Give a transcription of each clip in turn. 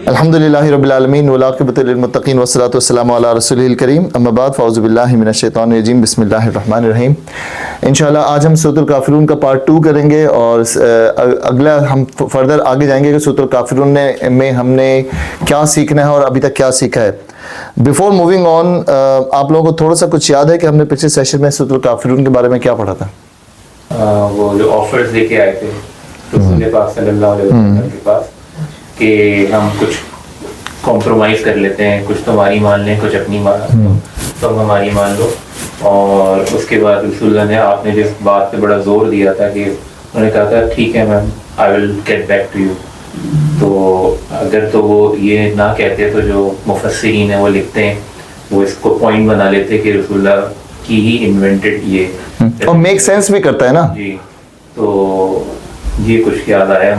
الحمدللہ رب العالمین والعاقبۃ للمتقین والصلاۃ والسلام علی رسولہ الکریم اما بعد فاعوذ باللہ من الشیطان الرجیم بسم اللہ الرحمن الرحیم. انشاءاللہ آج ہم سورۃ الکافرون کا پارٹ 2 کریں گے اور اگلا ہم فردر آگے جائیں گے کہ سورۃ الکافرون میں ہم نے کیا سیکھنا ہے اور ابھی تک کیا سیکھا ہے. بیفور موونگ آن آپ لوگوں کو تھوڑا سا کچھ یاد ہے کہ ہم نے پچھلے سیشن میں سورۃ الکافرون کے بارے میں کیا پڑھا تھا؟ وہ جو آفرز لے کے آئے تھے رسول پاک صلی اللہ علیہ وسلم کے پاس کہ ہم کچھ کمپرومائز کر لیتے ہیں، کچھ تمہاری مان لیں، کچھ اپنی مان، تم ہماری مان لو. اور اس کے بعد رسول اللہ نے آپ نے جس بات پہ بڑا زور دیا تھا کہ انہوں نے کہا تھا ٹھیک ہے ma'am I will get back to you. تو اگر تو وہ یہ نہ کہتے تو جو مفسرین ہیں وہ لکھتے ہیں، وہ اس کو پوائنٹ بنا لیتے کہ رسول اللہ کی ہی انوینٹڈ یہ اور میک سینس بھی کرتا ہے نا. جی تو یہ کچھ یاد آیا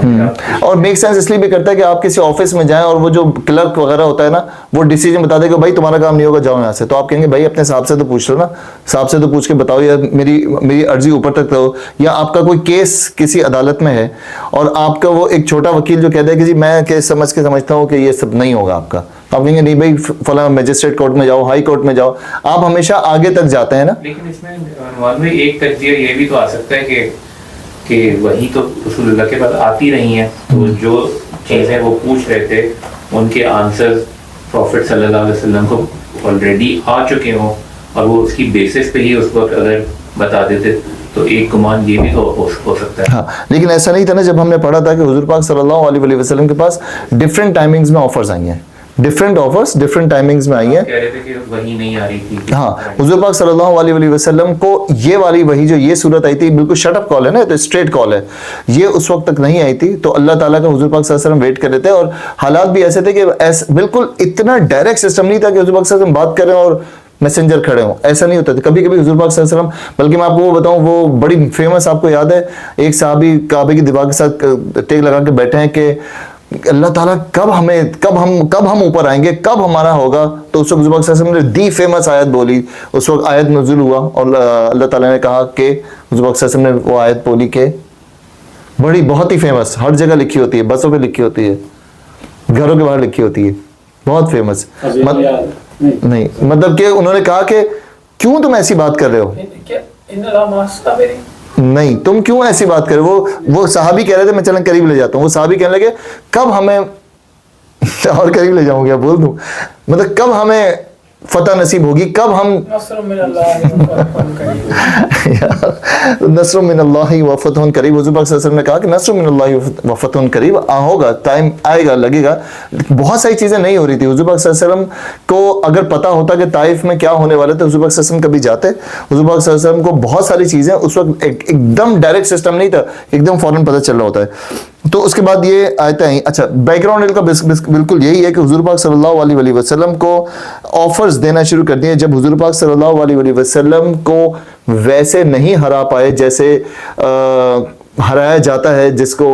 اور میک سینس اس لیے بھی کرتا ہے کہ آپ کسی آفس میں جائیں اور وہ جو کلرک وغیرہ ہوتا ہے نا وہ ڈیسیجن بتا دے کہ بھائی تمہارا کام نہیں ہوگا جاؤ یہاں سے، تو آپ کہیں گے بھائی اپنے صاحب سے تو پوچھ لو نا، صاحب سے تو پوچھ کے بتاؤ، یا میری عرضی اوپر تک رہو. یا آپ کا کوئی کیس کسی عدالت میں ہے اور آپ کا وہ ایک چھوٹا وکیل جو کہتا ہے کہ جی میں کیس سمجھ کے سمجھتا ہوں کہ یہ سب نہیں ہوگا آپ کا، آپ کہیں گے نہیں بھائی فلاں میجسٹریٹ کورٹ میں جاؤ، ہائی کورٹ میں جاؤ، آپ ہمیشہ آگے تک جاتے ہیں نا. لیکن اس میں ایک تجزیہ یہ بھی تو آ سکتا ہے کہ وہی تو رسول اللہ کے پاس آتی رہی ہیں، تو جو چیزیں وہ پوچھ رہے تھے ان کے آنسر پروفٹ صلی اللہ علیہ وسلم کو آلریڈی آ چکے ہوں اور وہ اس کی بیسس پہ ہی اس وقت اگر بتا دیتے تو ایک گمان یہ بھی تو ہو سکتا ہے. ہاں لیکن ایسا نہیں تھا نا. جب ہم نے پڑھا تھا کہ حضور پاک صلی اللہ علیہ وسلم کے پاس ڈفرینٹ ٹائمنگز میں آفرز آئی ہیں، ڈفرینٹ آفرز ڈفرینٹ ٹائمنگز میں آئی ہیں. کہہ رہے تھے کہ وہی نہیں آ رہی تھی. ہاں حضور پاک صلی اللہ علیہ وسلم کو یہ والی وہی جو یہ صورت آئی تھی بالکل شٹ اپ کال ہے نا، تو اسٹریٹ کال ہے، یہ اس وقت تک نہیں آئی تھی. تو اللہ تعالیٰ کا حضور پاک صلی اللہ علیہ وسلم ویٹ کر رہے تھے اور حالات بھی ایسے تھے کہ بالکل اتنا ڈائریکٹ سسٹم نہیں تھا کہ حضور پاک صلی اللہ علیہ وسلم بات کر رہے ہیں اور میسنجر کھڑے ہوں، ایسا نہیں ہوتا تھا. کبھی کبھی حضور پاک صلی اللہ علیہ وسلم، بلکہ میں آپ کو وہ بتاؤں وہ بڑی فیمس، آپ کو یاد ہے ایک صحابی کعبے کی دیوار کے ساتھ ٹیک لگا کے بیٹھے ہیں کہ اللہ تعالیٰ کب ہم اوپر آئیں گے، کب ہمارا ہوگا. تو اس وقت حضور پاک صلی اللہ علیہ وسلم نے دی فیمس آیت بولی. اس وقت آیت نزول ہوا اور اللہ تعالیٰ نے کہا کہ حضور پاک صلی اللہ علیہ وسلم نے وہ آیت بولی کہ بڑی بہت ہی فیمس، ہر جگہ لکھی ہوتی ہے، بسوں پہ لکھی ہوتی ہے، گھروں کے باہر لکھی ہوتی ہے، بہت فیمس. نہیں مطلب کہ انہوں نے کہا کہ کیوں تم ایسی بات کر رہے ہو، نہیں تم کیوں ایسی بات کر رہے ہو. وہ صحابی کہہ رہے تھے، میں چلیں قریب لے جاتا ہوں، وہ صحابی کہنے لگے کب ہمیں اور قریب لے جاؤں گا بول دوں، مطلب کب ہمیں فتح نصیب ہوگی، کب ہم نصر من اللہ و فتح قریب. حضور پاک صلی اللہ علیہ وسلم نے کہا کہ نصر من اللہ و فتح قریب ہوگا، ٹائم آئے گا، لگے گا. بہت ساری چیزیں نہیں ہو رہی تھی. حضور پاک صلی اللہ علیہ وسلم کو اگر پتا ہوتا کہ طائف میں کیا ہونے والا تھا حضور پاک صلی اللہ علیہ وسلم کبھی جاتے. حضور پاک صلی اللہ علیہ وسلم کو بہت ساری چیزیں اس وقت ایک دم ڈائریکٹ سسٹم نہیں تھا، ایک دم فوراً پتہ چل رہا ہوتا ہے. تو اس کے بعد یہ آیتیں آئیں. اچھا بیک گراؤنڈ کا بالکل یہی ہے کہ حضور پاک صلی اللہ علیہ وسلم کو آفرز دینا شروع کر دیے جب حضور پاک صلی اللہ علیہ وسلم کو ویسے نہیں ہرا پائے جیسے ہرایا جاتا ہے، جس کو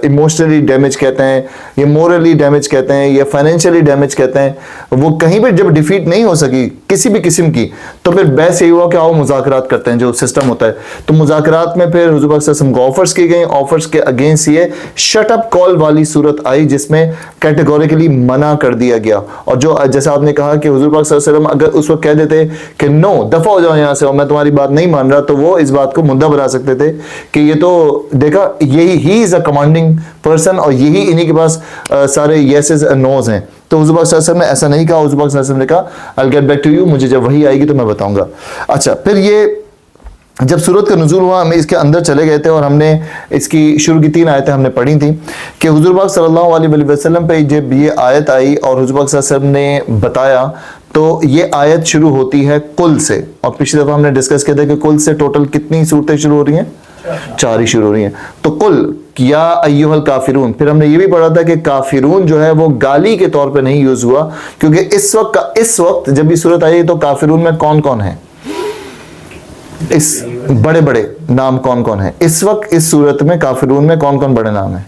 ایموشنلی ڈیمیج کہتے ہیں یا مورلی ڈیمیج کہتے ہیں یا فائنینشلی ڈیمیج کہتے ہیں. وہ کہیں پہ جب ڈیفیٹ نہیں ہو سکی کسی بھی قسم کی تو پھر بحث یہی ہوا کہ آؤ مذاکرات کرتے ہیں، جو سسٹم ہوتا ہے. تو مذاکرات میں پھر حضور پاک صلی اللہ علیہ وسلم کو آفرز کی گئیں. آفرز کے اگینسٹ یہ شٹ اپ کال والی صورت آئی جس میں کیٹیگوریکلی منع کر دیا گیا. اور جو جیسا آپ نے کہا کہ حضور پاک صلی اللہ علیہ وسلم اگر اس وقت کہہ دیتے کہ نو دفع ہو جاؤ یہاں سے اور میں تمہاری بات نہیں مان رہا، تو وہ اس بات کو مدعا بنا سکتے تھے کہ یہ تو دیکھا یہی ہی از اے کمانڈنگ پرسن اور یہی انہی کے پاس سارے یسز اینڈ نوز ہیں. تو حضور پاک صلی اللہ علیہ وسلم نے ایسا نہیں کہا. حضور پاک صلی اللہ علیہ وسلم نے کہا I'll get back to you، مجھے جب وحی آئے گی تو میں بتاؤں گا. اچھا پھر یہ جب سورت کا نزول ہوا ہم اس کے اندر چلے گئے تھے اور ہم نے اس کی شروع کی 3 آیتیں ہم نے پڑھی تھیں کہ حضور پاک صلی اللہ علیہ وسلم پہ جب یہ آیت آئی اور حضور پاک صلی اللہ علیہ وسلم نے بتایا تو یہ آیت شروع ہوتی ہے کل سے. اور پچھلی دفعہ ہم نے ڈسکس کیا تھا کہ کل سے ٹوٹل کتنی صورتیں شروع ہو رہی ہیں؟ 4 ہی شروع ہو رہی ہیں. تو کل یا ایھا الکافرون. پھر ہم نے یہ بھی پڑھا تھا کہ کافرون جو ہے وہ گالی کے طور پہ نہیں یوز ہوا کیونکہ اس وقت جب یہ صورت آئی تو کافرون میں کون کون ہیں، اس بڑے بڑے نام کون کون ہیں اس وقت اس صورت میں؟ کافرون میں کون کون بڑے نام ہیں؟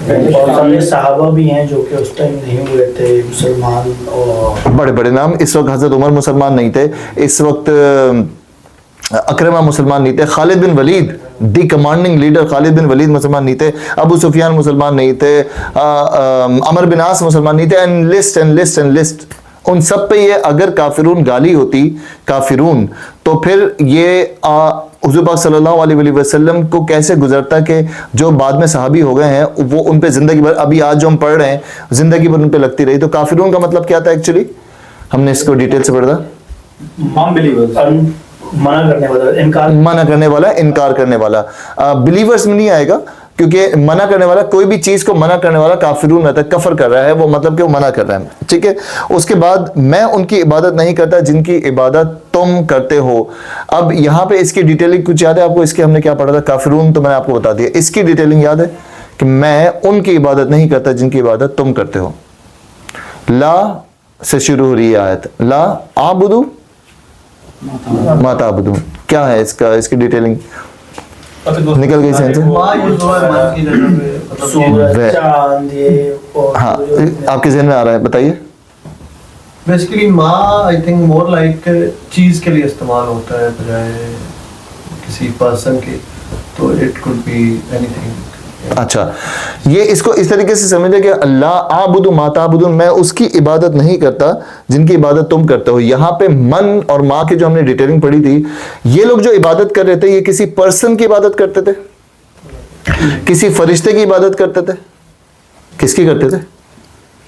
بہت سارے صحابہ بھی ہیں جو کہ اس ٹائم نہیں ہوئے تھے مسلمان، اور بڑے بڑے نام. اس وقت حضرت عمر مسلمان نہیں تھے، اس وقت اکرمہ مسلمان نہیں تھے، خالد بن ولید دی کمانڈنگ لیڈر خالد بن ولید مسلمان نہیں تھے, ابو سفیان مسلمان نہیں تھے, عمر بن عاص مسلمان نہیں تھے, and list and list and list. ان سب پہ یہ اگر کافرون گالی ہوتی, کافرون, تو پھر یہ حضور پاک صلی اللہ علیہ وسلم کو کیسے گزرتا کہ جو بعد میں صحابی ہو گئے ہیں وہ ان پہ زندگی بھر, ابھی آج جو ہم پڑھ رہے ہیں زندگی بھر ان پہ لگتی رہی. تو کافرون کا مطلب کیا تھا ایکچولی, ہم نے اس کو ڈیٹیل سے پڑھا. منع کرنے والا, انکار کرنے والا. بلیورز میں نہیں آئے گا, کیونکہ منع کرنے والا, کوئی بھی چیز کو منع کرنے والا کافرون رہتا ہے, کفر کر رہا ہے وہ, مطلب کہ وہ منع کر رہا ہے. ٹھیک ہے. اس کے بعد میں ان کی عبادت نہیں کرتا جن کی عبادت تم کرتے ہو. اب یہاں پہ اس کی ڈیٹیلنگ کچھ یاد ہے آپ کو, اس کے ہم نے کیا پڑھا تھا, کافرون تو میں نے آپ کو بتا دیا. اس کی ڈیٹیلنگ یاد ہے کہ میں ان کی عبادت نہیں کرتا جن کی عبادت تم کرتے ہو. لا سے شروع ہو رہی ہے آیت, لا اعبدو ما تعبدون. کیا ہے اس کا, اس کی ڈیٹیلنگ نکل گئی سینس. ہاں آپ کے ذہن میں آ رہا ہے, بتائیے. بیسیکلی ما آئی تھنک مور لائک چیز کے لیے استعمال ہوتا ہے بجائے کسی پرسن کے, تو اٹ کوڈ بی اینی تھنگ. اچھا, یہ اس کو اس طریقے سے سمجھے کہ اللہ اعبد ما تعبدون, میں اس کی عبادت نہیں کرتا جن کی عبادت تم کرتے ہو. یہاں پہ من اور ما کی جو ہم نے ڈیٹیلنگ پڑھی تھی, یہ لوگ جو عبادت کر رہے تھے یہ کسی پرسن کی عبادت کرتے تھے, کسی فرشتے کی عبادت کرتے تھے, کس کی کرتے تھے,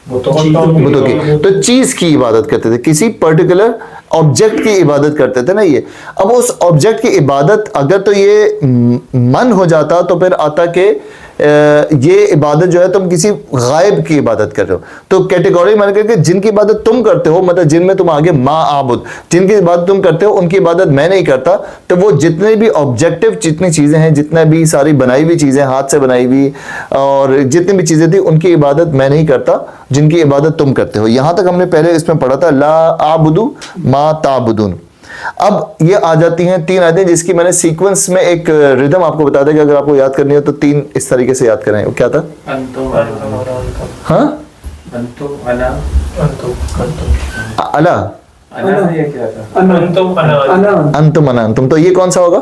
بتوں کی. تو چیز کی عبادت کرتے تھے, کسی پرٹیکولر آبجیکٹ کی عبادت کرتے تھے نا یہ. اب اس آبجیکٹ کی عبادت اگر تو یہ من ہو جاتا تو پھر آتا کہ یہ عبادت جو ہے تم کسی غائب کی عبادت کر رہے ہو. تو کیٹیگوری مان کر کے جن کی عبادت تم کرتے ہو, مطلب جن میں تم آگے ما عابد, جن کی عبادت تم کرتے ہو ان کی عبادت میں نہیں کرتا. تو وہ جتنے بھی آبجیکٹو جتنی چیزیں ہیں, جتنے بھی ساری بنائی ہوئی چیزیں, ہاتھ سے بنائی ہوئی اور جتنی بھی چیزیں تھیں, ان کی عبادت میں نہیں کرتا جن کی عبادت تم کرتے ہو. یہاں تک ہم نے پہلے اس میں پڑھا تھا لا اعبد ما تعبدون. اب یہ آ جاتی ہیں تین آیتیں جس کی میں نے سیکوینس میں ایک ردم آپ کو بتا دیا کہ اگر آپ کو یاد کرنی ہو تو تین اس طریقے سے یاد کریں. کیا تھا, ہاں الا انتم انا انتم, تو یہ کون سا ہوگا,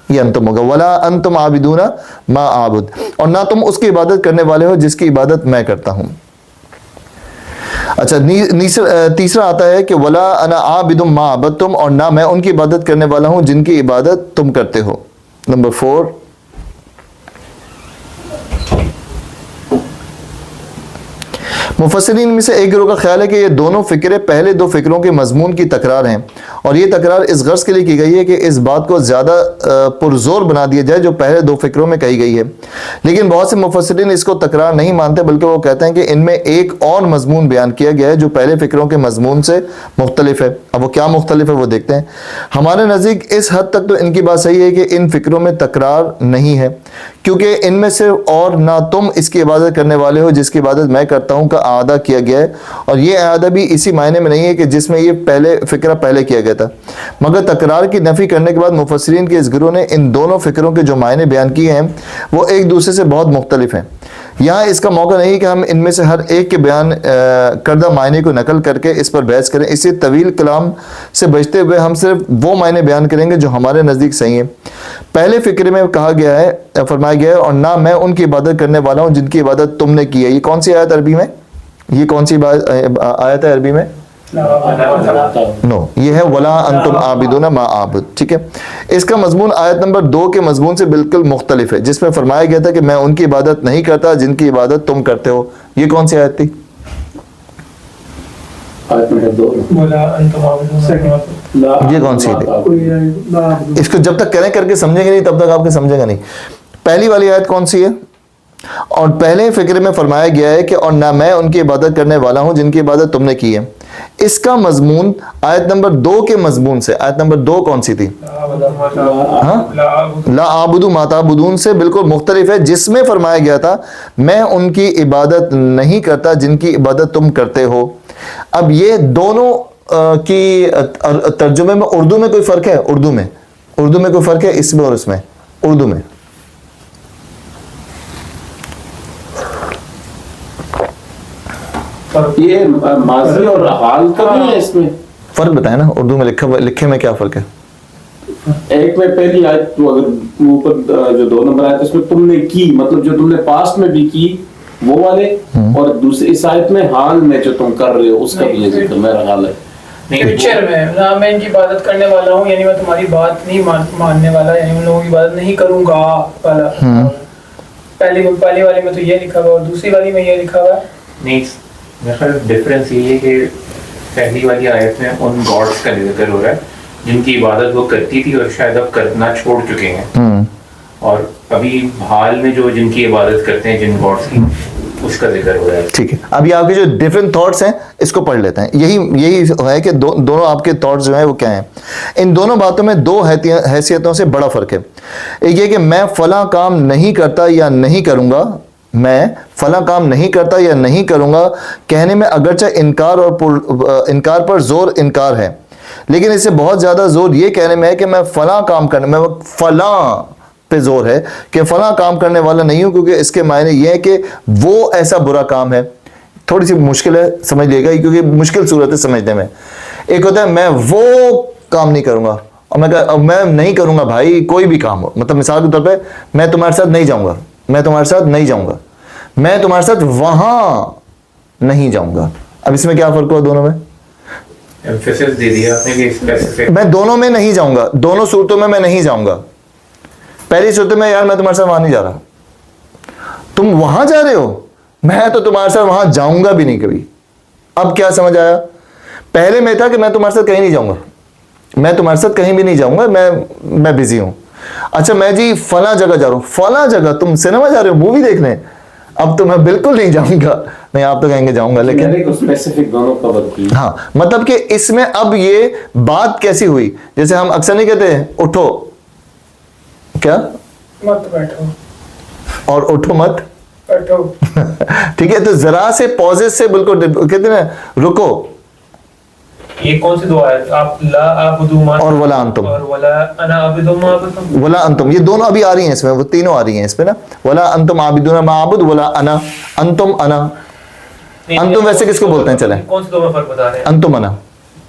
یہ انتم ہوگا. ولا انتم عابدون ما اعبد, اور نہ تم اس کی عبادت کرنے والے ہو جس کی عبادت میں کرتا ہوں. اچھا, تیسرا آتا ہے کہ ولا انا عابد ما عبدتم, اور نہ میں ان کی عبادت کرنے والا ہوں جن کی عبادت تم کرتے ہو. نمبر 4, مفسرین میں سے ایک گروہ کا خیال ہے کہ یہ دونوں فکرے پہلے دو فکروں کے مضمون کی تکرار ہیں, اور یہ تکرار اس غرض کے لیے کی گئی ہے کہ اس بات کو زیادہ پرزور بنا دیا جائے جو پہلے دو فکروں میں کہی گئی ہے. لیکن بہت سے مفسرین اس کو تکرار نہیں مانتے, بلکہ وہ کہتے ہیں کہ ان میں ایک اور مضمون بیان کیا گیا ہے جو پہلے فکروں کے مضمون سے مختلف ہے. اب وہ کیا مختلف ہے وہ دیکھتے ہیں. ہمارے نزدیک اس حد تک تو ان کی بات صحیح ہے کہ ان فکروں میں تکرار نہیں ہے, کیونکہ ان میں سے اور نہ تم اس کی عبادت کرنے والے ہو جس کی عبادت میں کرتا ہوں کا اعادہ کیا گیا ہے, اور یہ اعادہ بھی اسی معنی میں نہیں ہے کہ جس میں یہ فکرہ پہلے کیا گیا تھا. مگر تکرار کی نفی کرنے کے بعد مفسرین کے اس گروہ نے ان دونوں فکروں کے جو معنی بیان کیے ہیں وہ ایک دوسرے سے بہت مختلف ہیں. یہاں اس کا موقع نہیں کہ ہم ان میں سے ہر ایک کے بیان کردہ معنی کو نقل کر کے اس پر بحث کریں. اسی طویل کلام سے بچتے ہوئے ہم صرف وہ معنی بیان کریں گے جو ہمارے نزدیک صحیح ہیں. پہلے فکرے میں کہا گیا ہے, فرمایا گیا ہے, اور نہ میں ان کی عبادت کرنے والا ہوں جن کی عبادت تم نے کی ہے. یہ کون سی آیت عربی میں, یہ کون سی آیت ہے عربی میں, نو, یہ ہے ولا انتم عابدون ما اعبد. ٹھیک ہے. اس کا مضمون آیت نمبر 2 کے مضمون سے بالکل مختلف ہے جس میں فرمایا گیا تھا کہ میں ان کی عبادت نہیں کرتا جن کی عبادت تم کرتے ہو. یہ کون سی آیت تھی, یہ کون سی تھی؟ اس کو جب تک کریں کر کے سمجھیں گے نہیں تب تک آپ کے سمجھے گا نہیں. پہلی والی آیت کون سی ہے, اور پہلے فکر میں فرمایا گیا ہے کہ اور نہ میں ان کی عبادت کرنے والا ہوں جن کی عبادت تم نے کی ہے. اس کا مضمون آیت نمبر 2 کے مضمون سے, آیت نمبر 2 کون سی تھی, لا اعبد ما تعبدون سے بالکل مختلف ہے جس میں فرمایا گیا تھا میں ان کی عبادت نہیں کرتا جن کی عبادت تم کرتے ہو. اب یہ دونوں کی ترجمے میں اردو میں کوئی فرق ہے, اردو میں کوئی فرق ہے اس میں اور اس میں, اردو میں یہ ماضی اور حال تو نہیں ہے, اس میں فرق بتائیں نا, اردو میں لکھے میں کیا فرق ہے, एक में पहली आयत तो अगर ऊपर जो 2 नंबर आयत उसमें तुमने की, मतलब जो तुमने पास्ट में भी की वो वाले, और दूसरी इस आयत में हाल में जो तुम कर रहे हो उसका भी ये जिक्र मेरा हाल है। फ्यूचर में ना मैं इनकी इबादत करने वाला हूँ, यानी मैं तुम्हारी बात नहीं मानने वाला, यानी उन लोगों की इबादत नहीं करूंगा वाला। पहली वाली में तो ये लिखा हुआ और दूसरी वाली में ये लिखा हुआ है। नहीं, मेरा ख्याल डिफरेंस ये है कि पहली वाली आयत में उन गॉड्स का जिक्र हो रहा है जिनकी इबादत वो करती थी और शायद अब करना छोड़ चुके हैं, और अभी हाल में जो जिनकी इबादत करते हैं जिन गॉड्स की, उसका जिक्र हो रहा है। ठीक है, अभी आपके जो डिफरेंट थॉट्स हैं इसको पढ़ लेते हैं। यही है कि दोनों आपके थॉट्स जो हैं वो क्या हैं। इन दोनों बातों में 2 हैसियतों से बड़ा फर्क है। एक ये कि मैं फला काम नहीं करता या नहीं करूंगा, मैं फला काम नहीं करता या नहीं करूंगा कहने में अगरचे इनकार पर जोर इनकार है, लेकिन इससे बहुत ज्यादा जोर ये कहने में है कि मैं फला काम करने में, फला पे जोर है कि फला काम करने वाला नहीं हूं, क्योंकि इसके मायने ये है कि वो ऐसा बुरा काम है। थोड़ी सी मुश्किल है, समझ लेगा, क्योंकि मुश्किल सूरत है समझने में। एक होता है मैं वो काम नहीं करूंगा, और मैं नहीं करूंगा भाई कोई भी काम हो, मतलब मिसाल के तौर पे मैं तुम्हारे साथ नहीं जाऊंगा, मैं तुम्हारे साथ नहीं जाऊंगा, मैं तुम्हारे साथ वहां नहीं जाऊंगा। अब इसमें क्या फर्क हुआ दोनों में? एम्फेसिस दे दिया आपने कि स्पेसिफिक। मैं दोनों में नहीं जाऊंगा, दोनों सूरतों में मैं नहीं जाऊंगा। पहली सूरत में यार मैं तुम्हारे साथ वहां नहीं जा रहा, तुम वहां जा रहे हो, मैं तो तुम्हारे साथ वहां जाऊंगा भी नहीं कभी। अब क्या समझ आया? पहले में था कि मैं तुम्हारे साथ कहीं नहीं जाऊंगा, मैं तुम्हारे साथ कहीं भी नहीं जाऊंगा, मैं बिजी हूं। अच्छा मैं जी फला जगह जा रहा हूं, फला जगह तुम सिनेमा जा रहे हो मूवी देखने, अब तो मैं बिल्कुल नहीं जाऊंगा। नहीं आप तो कहेंगे जाऊंगा, लेकिन स्पेसिफिक दोनों कवर की। हाँ, मतलब कि इसमें अब ये बात कैसी हुई, जैसे हम अक्सर नहीं कहते उठो, क्या मत बैठो, और उठो मत बैठो। ठीक है, तो जरा से पॉजेस से बिल्कुल कहते हैं ना रुको। ये कौन सी दुआ है? आप ला आबुदु मा और वला अंतुम, और वला अना आबिदु मा अबुदु। वला अंतुम, ये दोनों अभी आ रही हैं इसमें, वो तीनों आ रही हैं इसमें ना। वला अंतुम आबिदुना मा आबुद, वला अना अंतुम अना। अंतुम वैसे किसको बोलते हैं? चले कौन सी दो में फर्क बता रहे हैं? अंतुम अना,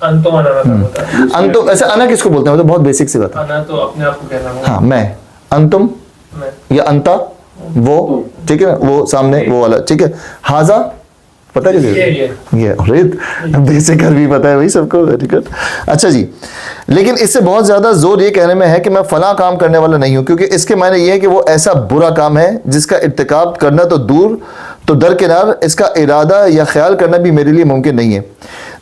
अंतुम अना में फर्क बता रहे हैं। अंतुम ऐसे अना किसको बोलते हैं? वो तो बहुत बेसिक सी बात है। अना तो अपने आप को कहना होगा। हाँ मैं, अंतुम मैं या अंता वो, ठीक है ना, वो सामने वो वाला, ठीक है। हाजा पता है ये अरे बेसिक भी पता है भाई सबको, वेरी गुड। अच्छा जी, लेकिन इससे बहुत ज्यादा जोर ये कहने में है कि मैं फला काम करने वाला नहीं हूं, क्योंकि इसके मायने ये है कि वो ऐसा बुरा काम है जिसका इर्तिकाब करना तो दूर तो दरकिनार, इसका इरादा या ख्याल करना भी मेरे लिए मुमकिन नहीं है।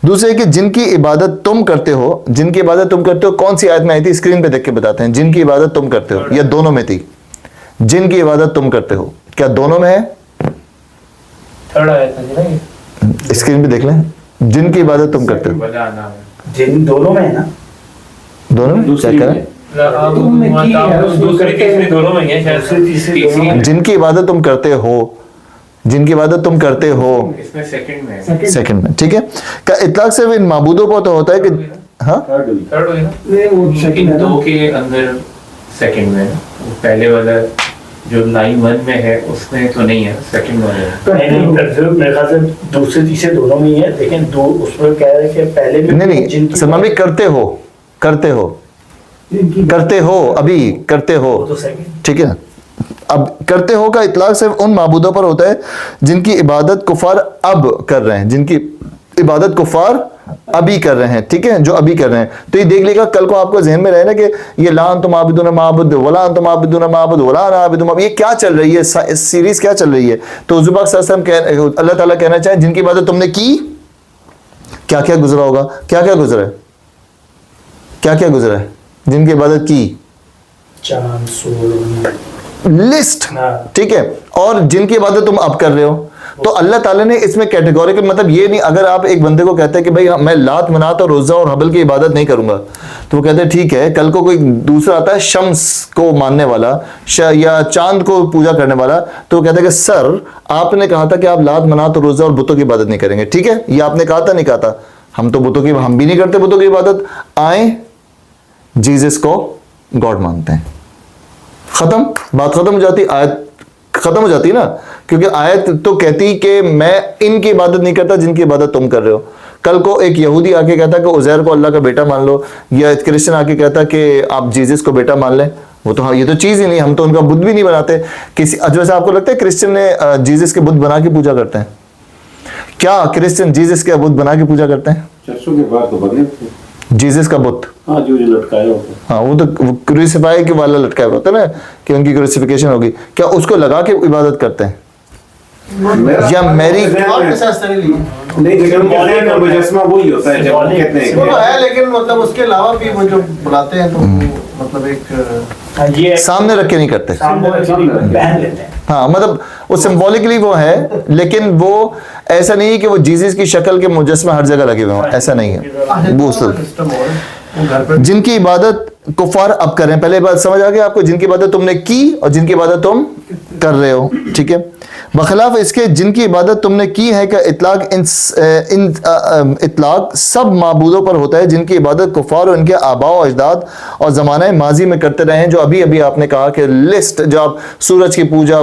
दूसरे कि जिनकी इबादत तुम करते हो, जिनकी इबादत तुम करते हो, कौन सी आयत में आई थी? स्क्रीन पे देख के बताते हैं। जिनकी इबादत तुम करते हो, या दोनों में थी? जिनकी इबादत तुम करते हो, क्या दोनों में है? थर्ड आया था ना ये। स्क्रीन पे देख लें, जिनकी इबादत तुम करते हो, वला अना में। जिन दोनों में है ना, दोनों में चेक करें। ला आबुदु मा ताबुदु, दूसरी तीसरी दोनों में है शायद। तीसरी जिनकी इबादत तुम करते हो, जिनकी इबादत तुम करते हो, इसमें सेकंड में है। सेकंड में, ठीक है। का इतलाक सिर्फ इन माबूदों पर तो होता है कि हाँ थर्ड हुई ना, इन दो के अंदर सेकंड में है ना। पहले वाला जो लाइन 1 में है उसमें तो नहीं है, सेकंड में है। नहीं मेरे ख्याल से दूसरे तीसरे दोनों में ही है, लेकिन दो उसमें कह रहे हैं कि पहले में नहीं सलमान भाई, करते हो, करते हो, करते हो, अभी करते हो, तो सेकंड, ठीक है ना। अब करते हो का इतलाक सिर्फ उन माबूदों पर होता है जिनकी इबादत कुफार अब कर रहे हैं, जिनकी इबादत कुफार अभी कर रहे हैं, ठीक है, जो अभी कर रहे हैं। तो ये देख लेगा, कल को आपको ज़हन में रहे ना कि ये ला अंतुम आबिदुना माबुद वला अंतुम आबिदुना माबुद वला अना आबिदुम, अब ये क्या चल रही है, इस सीरीज क्या चल रही है? तो हुज़ूर पाक सल्लल्लाहु अलैहि वसल्लम अल्लाह ताला कहना चाहे जिनकी इबादत तुमने की, क्या क्या गुजरा होगा, क्या क्या गुजरा है, क्या क्या गुजरा है, जिनकी इबादत की चांद सूरज लिस्ट, हाँ। ठीक है, और जिनकी इबादत तुम अब कर रहे हो। तो अल्लाह ताला ने इसमें कैटेगोरिकल, मतलब ये नहीं, अगर आप एक बंदे को कहते हैं कि भाई मैं लात मनात और रोज़ा और हबल की इबादत नहीं करूंगा, तो वो कहते हैं ठीक है। कल को कोई दूसरा आता है शम्स को मानने वाला या चांद को पूजा करने वाला, तो वो कहता है कि सर आपने कहा था कि आप लात मनात और रोज़ा और बुतों की इबादत नहीं करेंगे, ठीक है, ये आपने कहा था नहीं कहा था? हम तो बुतों की, हम भी नहीं करते बुतों की इबादत, आए जीसस को गॉड मानते हैं, खत्म, बात खत्म हो जाती, आयत खत्म हो जाती ना, क्योंकि आयत तो कहती कि मैं इनकी इबादत नहीं करता जिनकी इबादत तुम कर रहे हो। कल को एक यहूदी आके कहता कि उज़ैर को अल्लाह का बेटा मान लो, या क्रिश्चियन आके कहता कि आप जीसस को बेटा मान लें, वो तो ये तो चीज़ ही नहीं, हम तो उनका बुद्ध भी नहीं बनाते। किसी वैसे आपको लगता है क्रिश्चियन ने जीसस के बुद्ध बना के पूजा करते हैं? क्या क्रिश्चियन जीसस के बुद्ध बना के पूजा करते हैं? चर्चों के बाहर तो बने थे जीसस का बुद्ध, हाँ, जो लटकाया होता है। हाँ, वो तो क्रूसिफाई के वाला लटकाया होता है ना, कि उनकी क्रूसिफिकेशन होगी, क्या उसको लगा के इबादत करते हैं? या मैरी और के साथ सही नहीं नहीं, लेकिन मौलिक का मुजस्समा वही होता है जब वो कहते हैं वो तो है, लेकिन मतलब उसके अलावा भी वो जो बुलाते हैं तो वो मतलब एक ये सामने रख के नहीं करते। पहन लेते हैं। हाँ, मतलब वो सिंबॉलिकली वो है, लेकिन वो ऐसा नहीं है कि वो जीसस की शक्ल के मुजस्समे हर जगह लगे हुए हैं, ऐसा नहीं है। वो सिस्टम और वो घर पे जिनकी इबादत कुफार अब कर रहे हैं, पहले बात समझ आ गया आपको, जिनकी इबादत तुमने की और जिनकी इबादत तुम कर रहे हो, ठीक है। बखिलाफ इसके जिनकी इबादत तुमने की है का इतलाक सब माबूदों पर होता है जिनकी इबादत कुफार और इनके आबा और अजदाद और ज़माना माजी में करते रहे हैं। जो अभी अभी आपने कहा कि लिस्ट, जो आप सूरज की पूजा,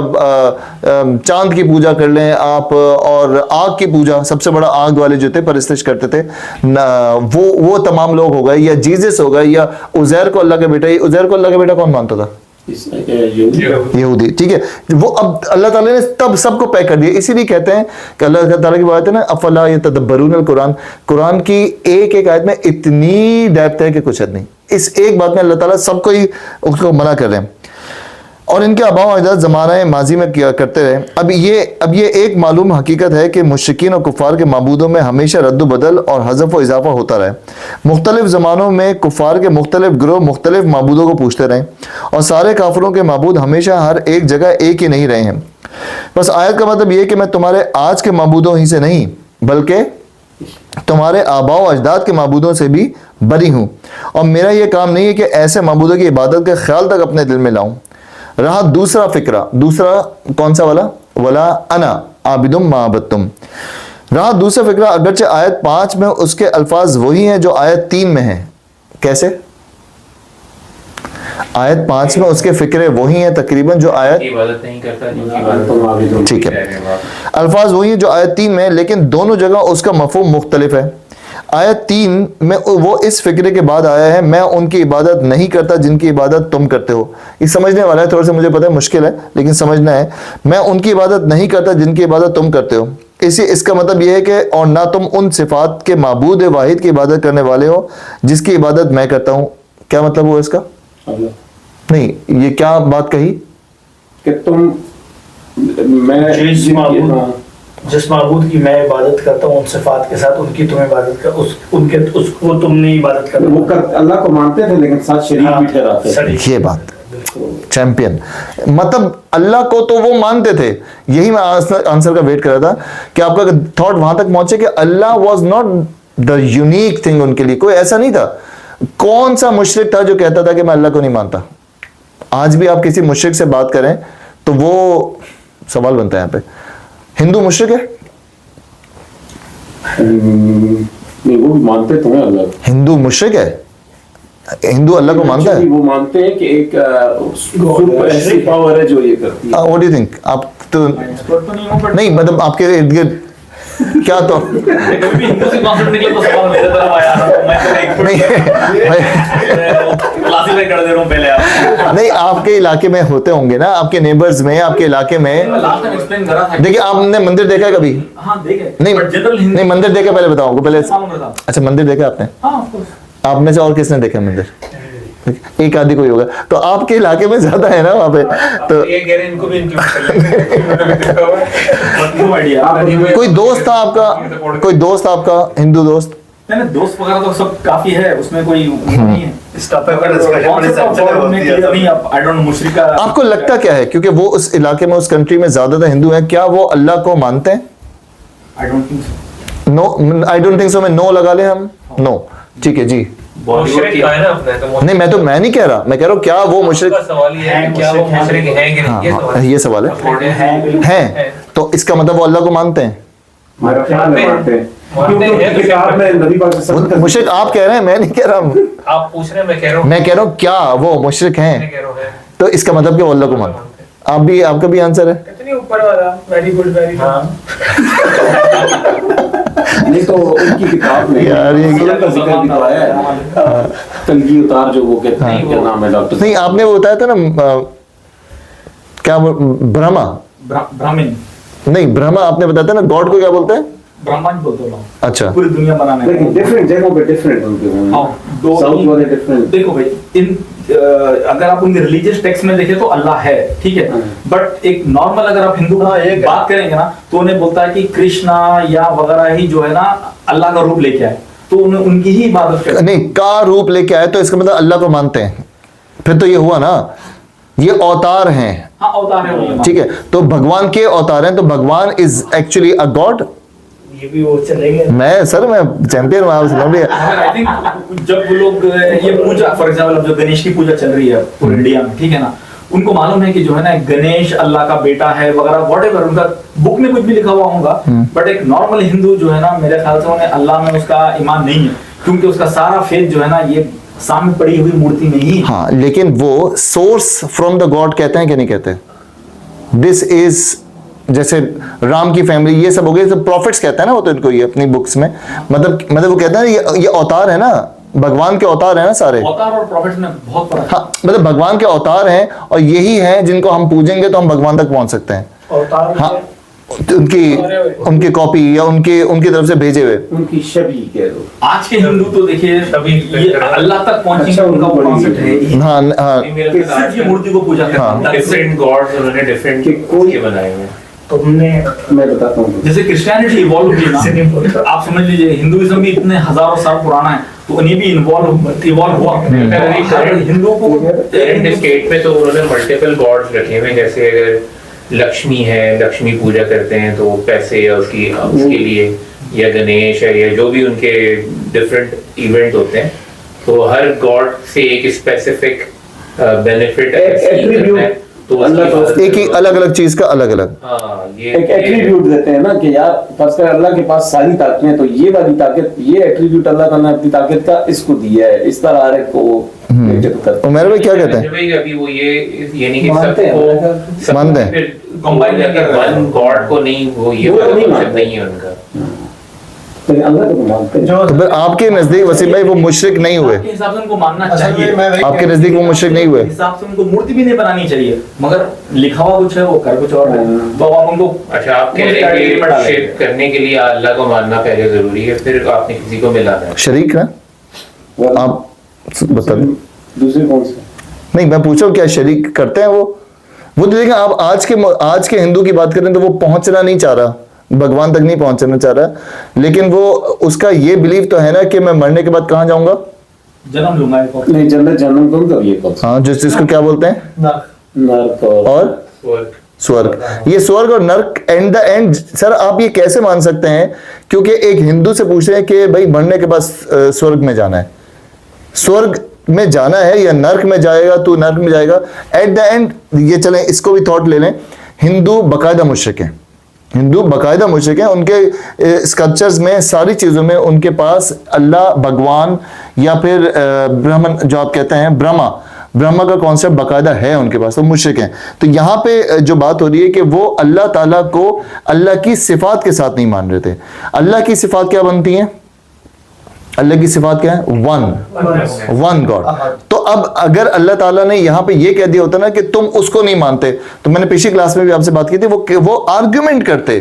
चांद की पूजा कर लें आप, और आग की पूजा, सबसे बड़ा आग वाले जो थे परस्तिश करते थे, वो तमाम लोग हो गए, या जीसस हो गए, या उज़ैर को अल्लाह का बेटा। ये उज़ैर को अल्लाह का बेटा कौन मानता था? यहूदी, ठीक है। वो अब अल्लाह ताला ने तब सबको पैक कर दिया, इसीलिए कहते हैं कि अल्लाह ताला की बात है ना, अफला यतदब्बरून कुरान, कुरान की एक एक आयत में इतनी डेप्थ है कि कुछ हद नहीं। इस एक बात में अल्लाह ताला सबको ही उसको मना कर रहे हैं। और इनके आबा व अजदाद ज़माना माजी में किया करते रहे। अब ये एक मालूम हकीकत है कि मुश्रिकीन और कुफ़ार के माबूदों में हमेशा रद्द बदल और हज़फ व इजाफा होता रहे। मुख्तलिफ ज़मानों में कुफ़ार के मुख्तलिफ ग्रोह मुख्तलिफ माबूदों को पूछते रहे, और सारे काफिरों के माबूद हमेशा हर एक जगह एक ही नहीं रहे हैं। बस आयत का मतलब ये कि मैं तुम्हारे आज के माबूदों ही से नहीं, बल्कि तुम्हारे आबा व अजदाद के माबूदों से भी बरी हूँ, और मेरा ये काम नहीं है कि ऐसे माबूदों की इबादत का ख्याल तक अपने दिल में लाऊं। रहा दूसरा फिक्रा, दूसरा कौन सा वाला? वला अना आबिदुम माबदतुम। रहा दूसरा फिक्रा, अगरचे आयत 5 में उसके अल्फाज वही हैं जो आयत 3 में हैं। कैसे? आयत 5 में उसके फिक्रे वही हैं तकरीबन जो आयत, इबादत नहीं करता जिनकी इबादत, ठीक है, अल्फाज वही हैं जो आयत 3 में, लेकिन दोनों जगह उसका मफहूम मुख्तलिफ है। आयत 3 में वो इस फिक्रे के बाद आया है, मैं उनकी इबादत नहीं करता जिनकी इबादत तुम करते हो। ये समझने वाला है, थोड़ा सा मुझे पता है मुश्किल है, लेकिन समझना है। मैं उनकी इबादत नहीं करता जिनकी इबादत तुम करते हो, इसका मतलब यह है कि और ना तुम उन सिफात के माबूद वाहिद की इबादत करने वाले हो जिसकी इबादत मैं करता हूँ। क्या मतलब हुआ इसका? नहीं, ये क्या बात कही कि तुम जिस माबूद की मैं इबादत करता हूँ उन सिफात के साथ उनकी तुम इबादत कर, उसको तुम नहीं इबादत करते। वो अल्लाह को मानते थे लेकिन साथ शरीक भी ठहराते थे। ये बात चैंपियन, मतलब अल्लाह को तो वो मानते थे। यही मैं आंसर का वेट कर रहा था कि आपका थॉट वहां तक पहुंचे कि अल्लाह was not the unique thing उनके लिए। कोई ऐसा नहीं था। कौन सा मुशरिक था जो कहता था कि मैं अल्लाह को नहीं मानता? आज भी आप किसी मुशरिक से बात करें तो वो सवाल बनता है यहाँ पे, हिंदू मुशरिक है? नहीं, वो मानते तो हैं अल्लाह। हिंदू मुशरिक है? हिंदू अल्लाह को मानता है? वो मानते हैं कि एक ऐसी पावर है जो ये करती है। What do you think? आप तो नहीं, मतलब आपके इर्द गिर्द क्या तो कभी हिंदू से कॉन्सेप्ट निकले तो सवाल मेरे तरफ आया, मैं तो नहीं क्लासिफाई कर दे रहा हूं पहले आप। नहीं, आपके इलाके में होते होंगे ना, आपके नेबर्स में, आपके इलाके में। लास्ट टाइम एक्सप्लेन करा था। देखिए, आपने मंदिर देखा है कभी? हां देखे, नहीं, बट जनरल हिंदू नहीं मंदिर देखा, पहले बताओ पहले। मालूम था। अच्छा, मंदिर देखा आपने? हां ऑफ कोर्स। आप में से और किसने देखा मंदिर? एक आदि कोई होगा। तो आपके इलाके में ज्यादा है ना वहाँ पे, तो ये कह रहे हैं इनको भी इंक्लूड कर लेंगे। कोई दोस्त था आपका, कोई दोस्त आपका हिंदू दोस्त? नहीं, दोस्त वगैरह तो सब काफी है, उसमें कोई नहीं है। इस टॉपिक पर डिस्कशन बड़ी चर्चा होती है। अभी आई डोंट नो मुशरिक का आपको लगता क्या है, क्योंकि वो उस इलाके में, उस कंट्री में ज्यादातर हिंदू हैं, क्या वो अल्लाह को मानते हैं? I don't think so. No, I don't think so में नो लगा ले हम। नो, ठीक है जी। मुशरिक का है ना अपने, तो नहीं, मैं नहीं कह रहा, मैं कह रहा हूँ क्या वो मुशरिक? का सवाल ये है कि क्या वो मुशरिक हैं कि नहीं, ये सवाल ये सवाल है। हैं, तो इसका मतलब वो अल्लाह को मानते हैं? मेरा ख्याल है मानते हैं। क्योंकि किताब में नबी पाक से वो मुशरिक आप कह रहे हैं, मैं नहीं कह रहा हूँ। आप पूछ रहे हैं, मैं कह रहा हूँ, मैं कह रहा हूँ क्या वो मुशरिक मैं हैं? कह रहा हूँ है। तो इसका मतलब कि वो अल्लाह को मानते हैं। आप भी, आपका भी आंसर है? कितनी ऊपर वाला, वेरी गुड वेरी गुड। नहीं तो उनकी किताब में यार ये- सूरत का जिक्र भी तो है, कलगी उतार जो वो कहते हैं, क्या नाम है डॉक्टर? नहीं, आपने वो बताया था ना क्या ब्रह्मा, ब्राह्मण नहीं ब्रह्मा आपने बताया था ना, गॉड को क्या बोलते हैं? ब्रह्मांड बोलते हो अच्छा, पूरी दुनिया बनाने लेकिन का। डिफरेंट जगहों पे डिफरेंट होंगे हाँ, दो साउथ वाले डिफरेंट। देखो भाई, इन अगर आप उनके रिलीजियस टेक्स्ट में देखें तो अल्लाह है, ठीक है, बट एक नॉर्मल अगर आप हिंदू बात करेंगे ना तो उन्हें बोलता है कि कृष्णा या वगैरह ही जो है ना अल्लाह का रूप लेके आए, तो उन्हें उनकी ही इबादत करते हैं। नहीं का रूप लेके आए तो इसका मतलब अल्लाह को मानते हैं, फिर तो ये हुआ ना, ये अवतार हैं, हाँ, अवतार है वो। ठीक है, तो भगवान के अवतार हैं, तो भगवान इज एक्चुअली अ गॉड। ये भी वो चलेंगे। मैं चैंपियन हूं, आप समझ लिया। आई थिंक जब वो लोग ये पूजा, फॉर एग्जांपल अब जो गणेश की पूजा चल रही है पूरे इंडिया में, ठीक है ना, उनको मालूम है कि जो है ना गणेश अल्लाह का बेटा है वगैरह, व्हाटएवर उनका बुक में कुछ भी लिखा हुआ होगा, बट एक नॉर्मल हिंदू जो है ना मेरे ख्याल से उन्हें अल्लाह में उसका ईमान नहीं है, क्योंकि उसका सारा फेथ जो है ना ये सामने पड़ी हुई मूर्ति में ही। हाँ, लेकिन वो सोर्स फ्रॉम द गॉड कहते हैं कि नहीं कहते? दिस इज, जैसे राम की फैमिली, ये सब हो गए, सब प्रॉफिट्स कहते हैं ना वो, तो इनको ये अपनी बुक्स में मतलब वो कहते हैं ये अवतार है ना, भगवान के अवतार है ना सारे। अवतार और प्रॉफिट में बहुत फर्क है। हाँ, मतलब भगवान के अवतार हैं और यही हैं जिनको हम पूजेंगे तो हम भगवान तक पहुंच सकते हैं। अवतार हाँ, उनकी कॉपी या उनकी तरफ से भेजे हुए। उनकी छवि कह दो। आज के हिंदू तो देखिए ये अल्लाह तक पहुंचेंगे, उनका वो कॉन्सेप्ट है ही। हाँ हाँ, सिर्फ ये मूर्ति को पूजा करते हैं। डिफरेंट गॉड्स उन्होंने डिफरेंट कोई बनाए हुए हैं। तुमने मैं बताता हूँ। जैसे क्रिश्चियनिटी इवॉल्व हुई ना, आप समझ लीजिए हिंदुइज्म भी इतने हजारों साल पुराना है, तो उन्हें भी इवॉल्व हुआ। हिंदुओं को करंट स्टेट में तो उन्होंने मल्टीपल गॉड्स रखे हुए हैं, जैसे अगर लक्ष्मी है, लक्ष्मी पूजा करते हैं तो पैसे या उसके लिए, या गणेश है, या जो भी उनके डिफरेंट इवेंट होते हैं, तो हर गॉड से एक स्पेसिफिक बेनिफिट attribute, तो एक ही अलग अलग चीज का अलग अलग। हाँ, एक एट्रीब्यूट देते हैं ना कि यार फर्स्ट अल्लाह के पास सारी ताकतें हैं, तो ये वाली ताकत, ये एट्रीब्यूट अल्लाह ताला ने अपनी ताकत का इसको दिया है, इस तरह हर एक को उमर भाई क्या कहते हैं? भाई अभी वो ये नहीं कि मानते हैं, सबको मानते हैं। फिर कंबाइन करके वन गॉड को नहीं, वो ये वो वाला नहीं concept मानते। नहीं है उनका। तो अल्लाह को मानते हैं। तो फिर आपके नजदीक वसीम भाई वो मुशरिक नहीं हुए? आपके हिसाब से उनको मानना असल में चाहिए, मैं वही आपके नजदीक वो मुशरिक नहीं हुए? हिसाब से उनको मूर्ति भी नहीं बनानी चाहिए, मगर लिखा हुआ कुछ है वो कर कुछ और है, तो आप उनको अच्छा, आप कह रहे हैं कि शिर्क करने के लिए अल्लाह को मानना पहले जरूरी है, फिर आपने किसी को मिलाना है। शरीक ना आप बता दें। दूसरे कौन से? नहीं, मैं पूछा क्या शरीक करते हैं वो तो देखें, आप आज के हिंदू की बात करें तो वो पहुंचना नहीं चाह रहा, भगवान तक नहीं पहुंचना चाह रहा, लेकिन वो उसका ये बिलीव तो है ना कि मैं मरने के बाद कहाँ जाऊंगा? जन्म लूंगा एक और। नहीं, जन्नत जन्म कौन कर ये कौन? हाँ, जिसको क्या बोलते हैं? नरक और स्वर्ग। ये स्वर्ग और नर्क एंड द एंड, सर आप ये कैसे मान सकते हैं? क्योंकि एक हिंदू से पूछ रहे हैं कि भाई मरने के बाद स्वर्ग में जाना है, स्वर्ग में जाना है या नर्क में जाएगा, तू नर्क में जाएगा। एट द एंड ये चलें, इसको भी थॉट ले लें, हिंदू बाकायदा मुश्रिक हैं, हिंदू बाकायदा मुश्रिक हैं। उनके स्कल्पचर्स में, सारी चीज़ों में उनके पास अल्लाह, भगवान या फिर ब्रह्मन जो आप कहते हैं ब्रह्मा का कॉन्सेप्ट बाकायदा है उनके पास, तो मुश्रिक हैं। तो यहाँ पे जो बात हो रही है कि वो अल्लाह ताला को अल्लाह की सिफात के साथ नहीं मान रहे थे। अल्लाह की सिफात क्या बनती हैं? अल्लाह की सिफात क्या है? One God. तो अब अगर अल्लाह ताला ने यहाँ पे ये कह दिया होता ना कि तुम उसको नहीं मानते, तो मैंने पिछली क्लास में भी आपसे बात की थी, वो आर्ग्यूमेंट करते।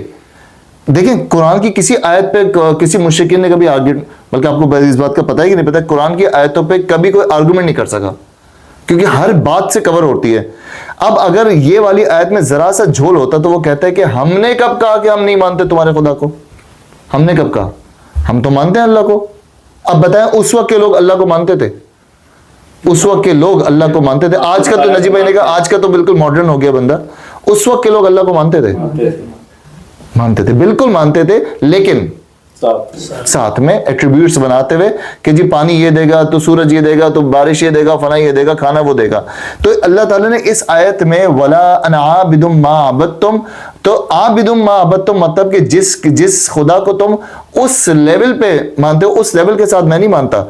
देखें, कुरान की किसी आयत पे किसी मुश्रिकीन ने कभी आर्ग्यूमेंट, बल्कि आपको इस बात का पता है कि नहीं पता, कुरान की आयतों पे कभी कोई आर्ग्यूमेंट नहीं कर सका, क्योंकि हर बात से कवर होती है। अब अगर ये वाली आयत में जरा सा झोल होता तो वो कहता है कि हमने कब कहा कि हम नहीं मानते तुम्हारे खुदा को? हमने कब कहा? हम तो मानते हैं अल्लाह को। अब बताएं, उस वक्त के लोग अल्लाह को मानते थे? उस वक्त के लोग अल्लाह को मानते थे? आज का तो नजीब भाई ने कहा आज का तो बिल्कुल मॉडर्न हो गया बंदा। उस वक्त के लोग अल्लाह को मानते थे, बिल्कुल मानते थे, लेकिन साथ में एट्रीब्यूट्स बनाते हुए कि जी पानी ये देगा तो सूरज ये देगा तो बारिश ये देगा, फना ये देगा, खाना वो देगा। तो अल्लाह ताला ने इस आयत में वला अना आबिदुम मा अबदतुम, तो आबिदुम मा अबदतुम मतलब कि जिस खुदा को तुम उस लेवल पे मानते हो, उस लेवल के साथ मैं नहीं मानता।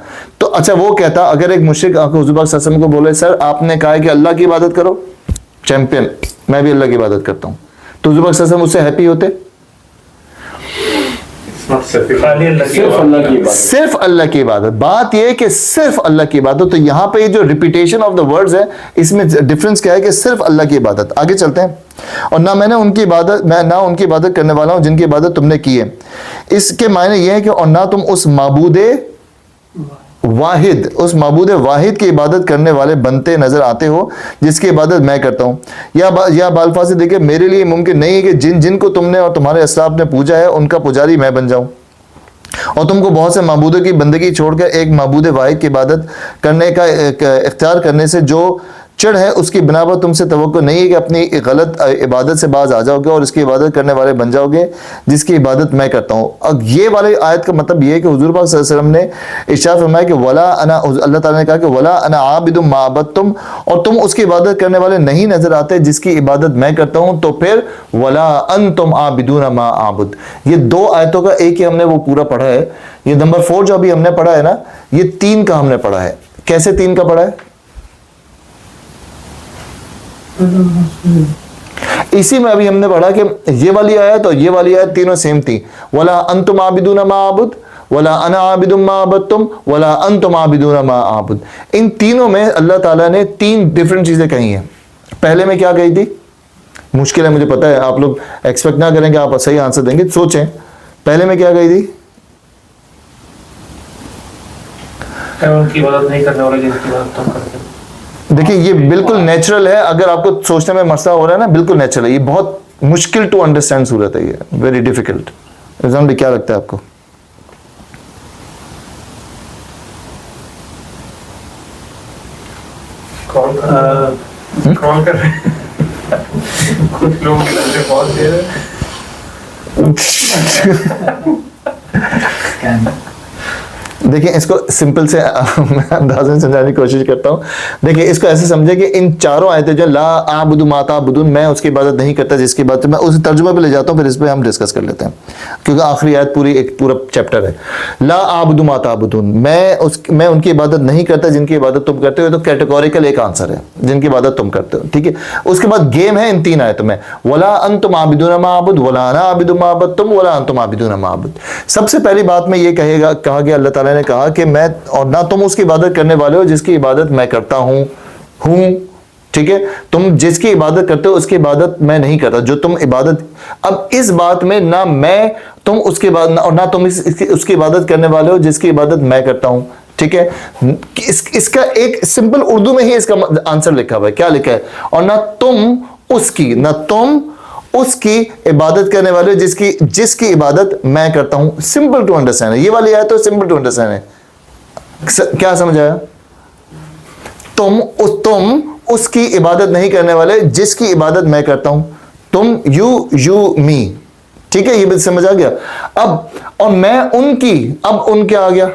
तो अच्छा, वो कहता, अगर एक मुशरिक हुज़ूर पाक सल्लल्लाहु अलैहि वसल्लम को बोले सर आपने कहा है कि अल्लाह की इबादत करो, चैंपियन मैं भी अल्लाह की इबादत करता हूँ, तो हुज़ूर पाक सल्लल्लाहु अलैहि वसल्लम उससे हैप्पी होते? खाली अल्लाह की सिर्फ अल्लाह की इबादत। सिर्फ अल्लाह की इबादत। बात यह है कि सिर्फ अल्लाह की इबादत। तो यहाँ पे ये जो रिपीटेशन ऑफ द वर्ड्स है, इसमें डिफरेंस क्या है कि सिर्फ अल्लाह की इबादत। आगे चलते हैं। और ना मैंने उनकी इबादत, मैं ना उनकी इबादत करने वाला हूँ जिनकी इबादत तुमने की है। इसके मायने ये है कि और ना तुम उस माबूदे वाहिद, उस माबूद वाहिद की इबादत करने वाले बनते नजर आते हो जिसकी इबादत मैं करता हूँ। या बालफा से देखिए, मेरे लिए मुमकिन नहीं है कि जिनको तुमने और तुम्हारे असलाफ ने पूजा है उनका पुजारी मैं बन जाऊँ, और तुमको बहुत से माबूदों की बंदगी छोड़कर एक माबूद वाहिद की इबादत करने का इख्तियार करने से जो चिड़ है उसकी बिना पर तुमसे तवक्को नहीं है कि अपनी गलत इबादत से बाज आ जाओगे और इसकी इबादत करने वाले बन जाओगे जिसकी इबादत मैं करता हूँ। अब ये वाले आयत का मतलब ये है कि हुजूर पाक सल्लल्लाहु अलैहि वसल्लम ने इरशाद फरमाया कि वला अना, अल्लाह ताला ने कहा कि वला अना आबिदुम मा अबदतुम, और तुम उसकी इबादत करने वाले नहीं नजर आते जिसकी इबादत मैं करता हूँ। तो फिर वला अंतुम आबिदूना मा आबुद। ये दो आयतों का एक ही हमने वो पूरा पढ़ा है। ये नंबर 4 जो अभी हमने पढ़ा है ना, ये 3 का हमने पढ़ा है। कैसे 3 का पढ़ा है? इसी में अभी हमने पढ़ा कि ये वाली आयत और ये वाली आयत तीनों सेम थी। वला अंतुम आबिदूना मा आबुद, वला अना आबिदुम मा अबदतुम, वला अंतुम आबिदूना मा आबुद। इन तीनों में अल्लाह ताला ने 3 डिफरेंट चीजें कही हैं। पहले में क्या कही थी? मुश्किल है, मुझे पता है, आप लोग एक्सपेक्ट ना करें कि आप सही आंसर देंगे, सोचें पहले में क्या कही थी? उनकी इबादत नहीं करने वाले जिनकी इबादत तुम करते हो। देखिए ये बिल्कुल नेचुरल है, अगर आपको सोचने में मसला हो रहा है ना, बिल्कुल नेचुरल है। ये बहुत मुश्किल टू अंडरस्टैंड सूरत है, ये वेरी डिफिकल्ट। एग्जाम में क्या लगता है आपको? कौन कर रहे हैं? कुछ लोग की नजरें बहुत तेज है। देखिए इसको सिंपल से मैं अंदाज़े समझाने की कोशिश करता हूँ। देखिए इसको ऐसे समझे कि इन चारों आयतें जो ला आबुदु मा ताबुदून, मैं उसकी इबादत नहीं करता जिसकी बात, मैं उस तर्जुमे पे ले जाता हूँ, फिर इस पे हम डिस्कस कर लेते हैं क्योंकि आखिरी आयत पूरी एक पूरा चैप्टर है। ला आबुदु मा ताबुदून, मैं उनकी इबादत नहीं करता जिनकी इबादत तुम करते हो। तो कैटेगोरिकल एक आंसर है, जिनकी इबादत तुम करते हो, ठीक है। उसके बाद गेम है इन 3 आयतों में, वला अंतुम आबिदूना मा आबुद, वला अना आबिदु मा अबदतुम, वला अंतुम आबिदूना मा आबुद। सबसे पहली बात में ये कहा गया, अल्लाह ताला ने कहा कि मैं और ना तुम उसकी इबादत करने वाले हो जिसकी इबादत मैं करता हूँ, ठीक है। तुम जिसकी इबादत करते हो उसकी इबादत मैं नहीं करता, जो तुम इबादत। अब इस बात में ना मैं तुम उसके बाद और ना तुम उसकी इबादत करने वाले हो जिसकी इबादत मैं करता हूँ, ठीक है। इसका एक सिंपल उर्दू में ही इसका आंसर लिखा हुआ है। क्या लिखा है? और ना तुम उसकी इबादत करने वाले जिसकी इबादत मैं करता हूं। सिंपल टू अंडरस्टैंड है ये वाली आयत, तो सिंपल टू अंडरस्टैंड है। क्या समझ आया? तुम उसकी इबादत नहीं करने वाले जिसकी इबादत मैं करता हूं। तुम यू मी, ठीक है, ये भी समझ आ गया। अब और मैं उनकी, अब उनके आ गया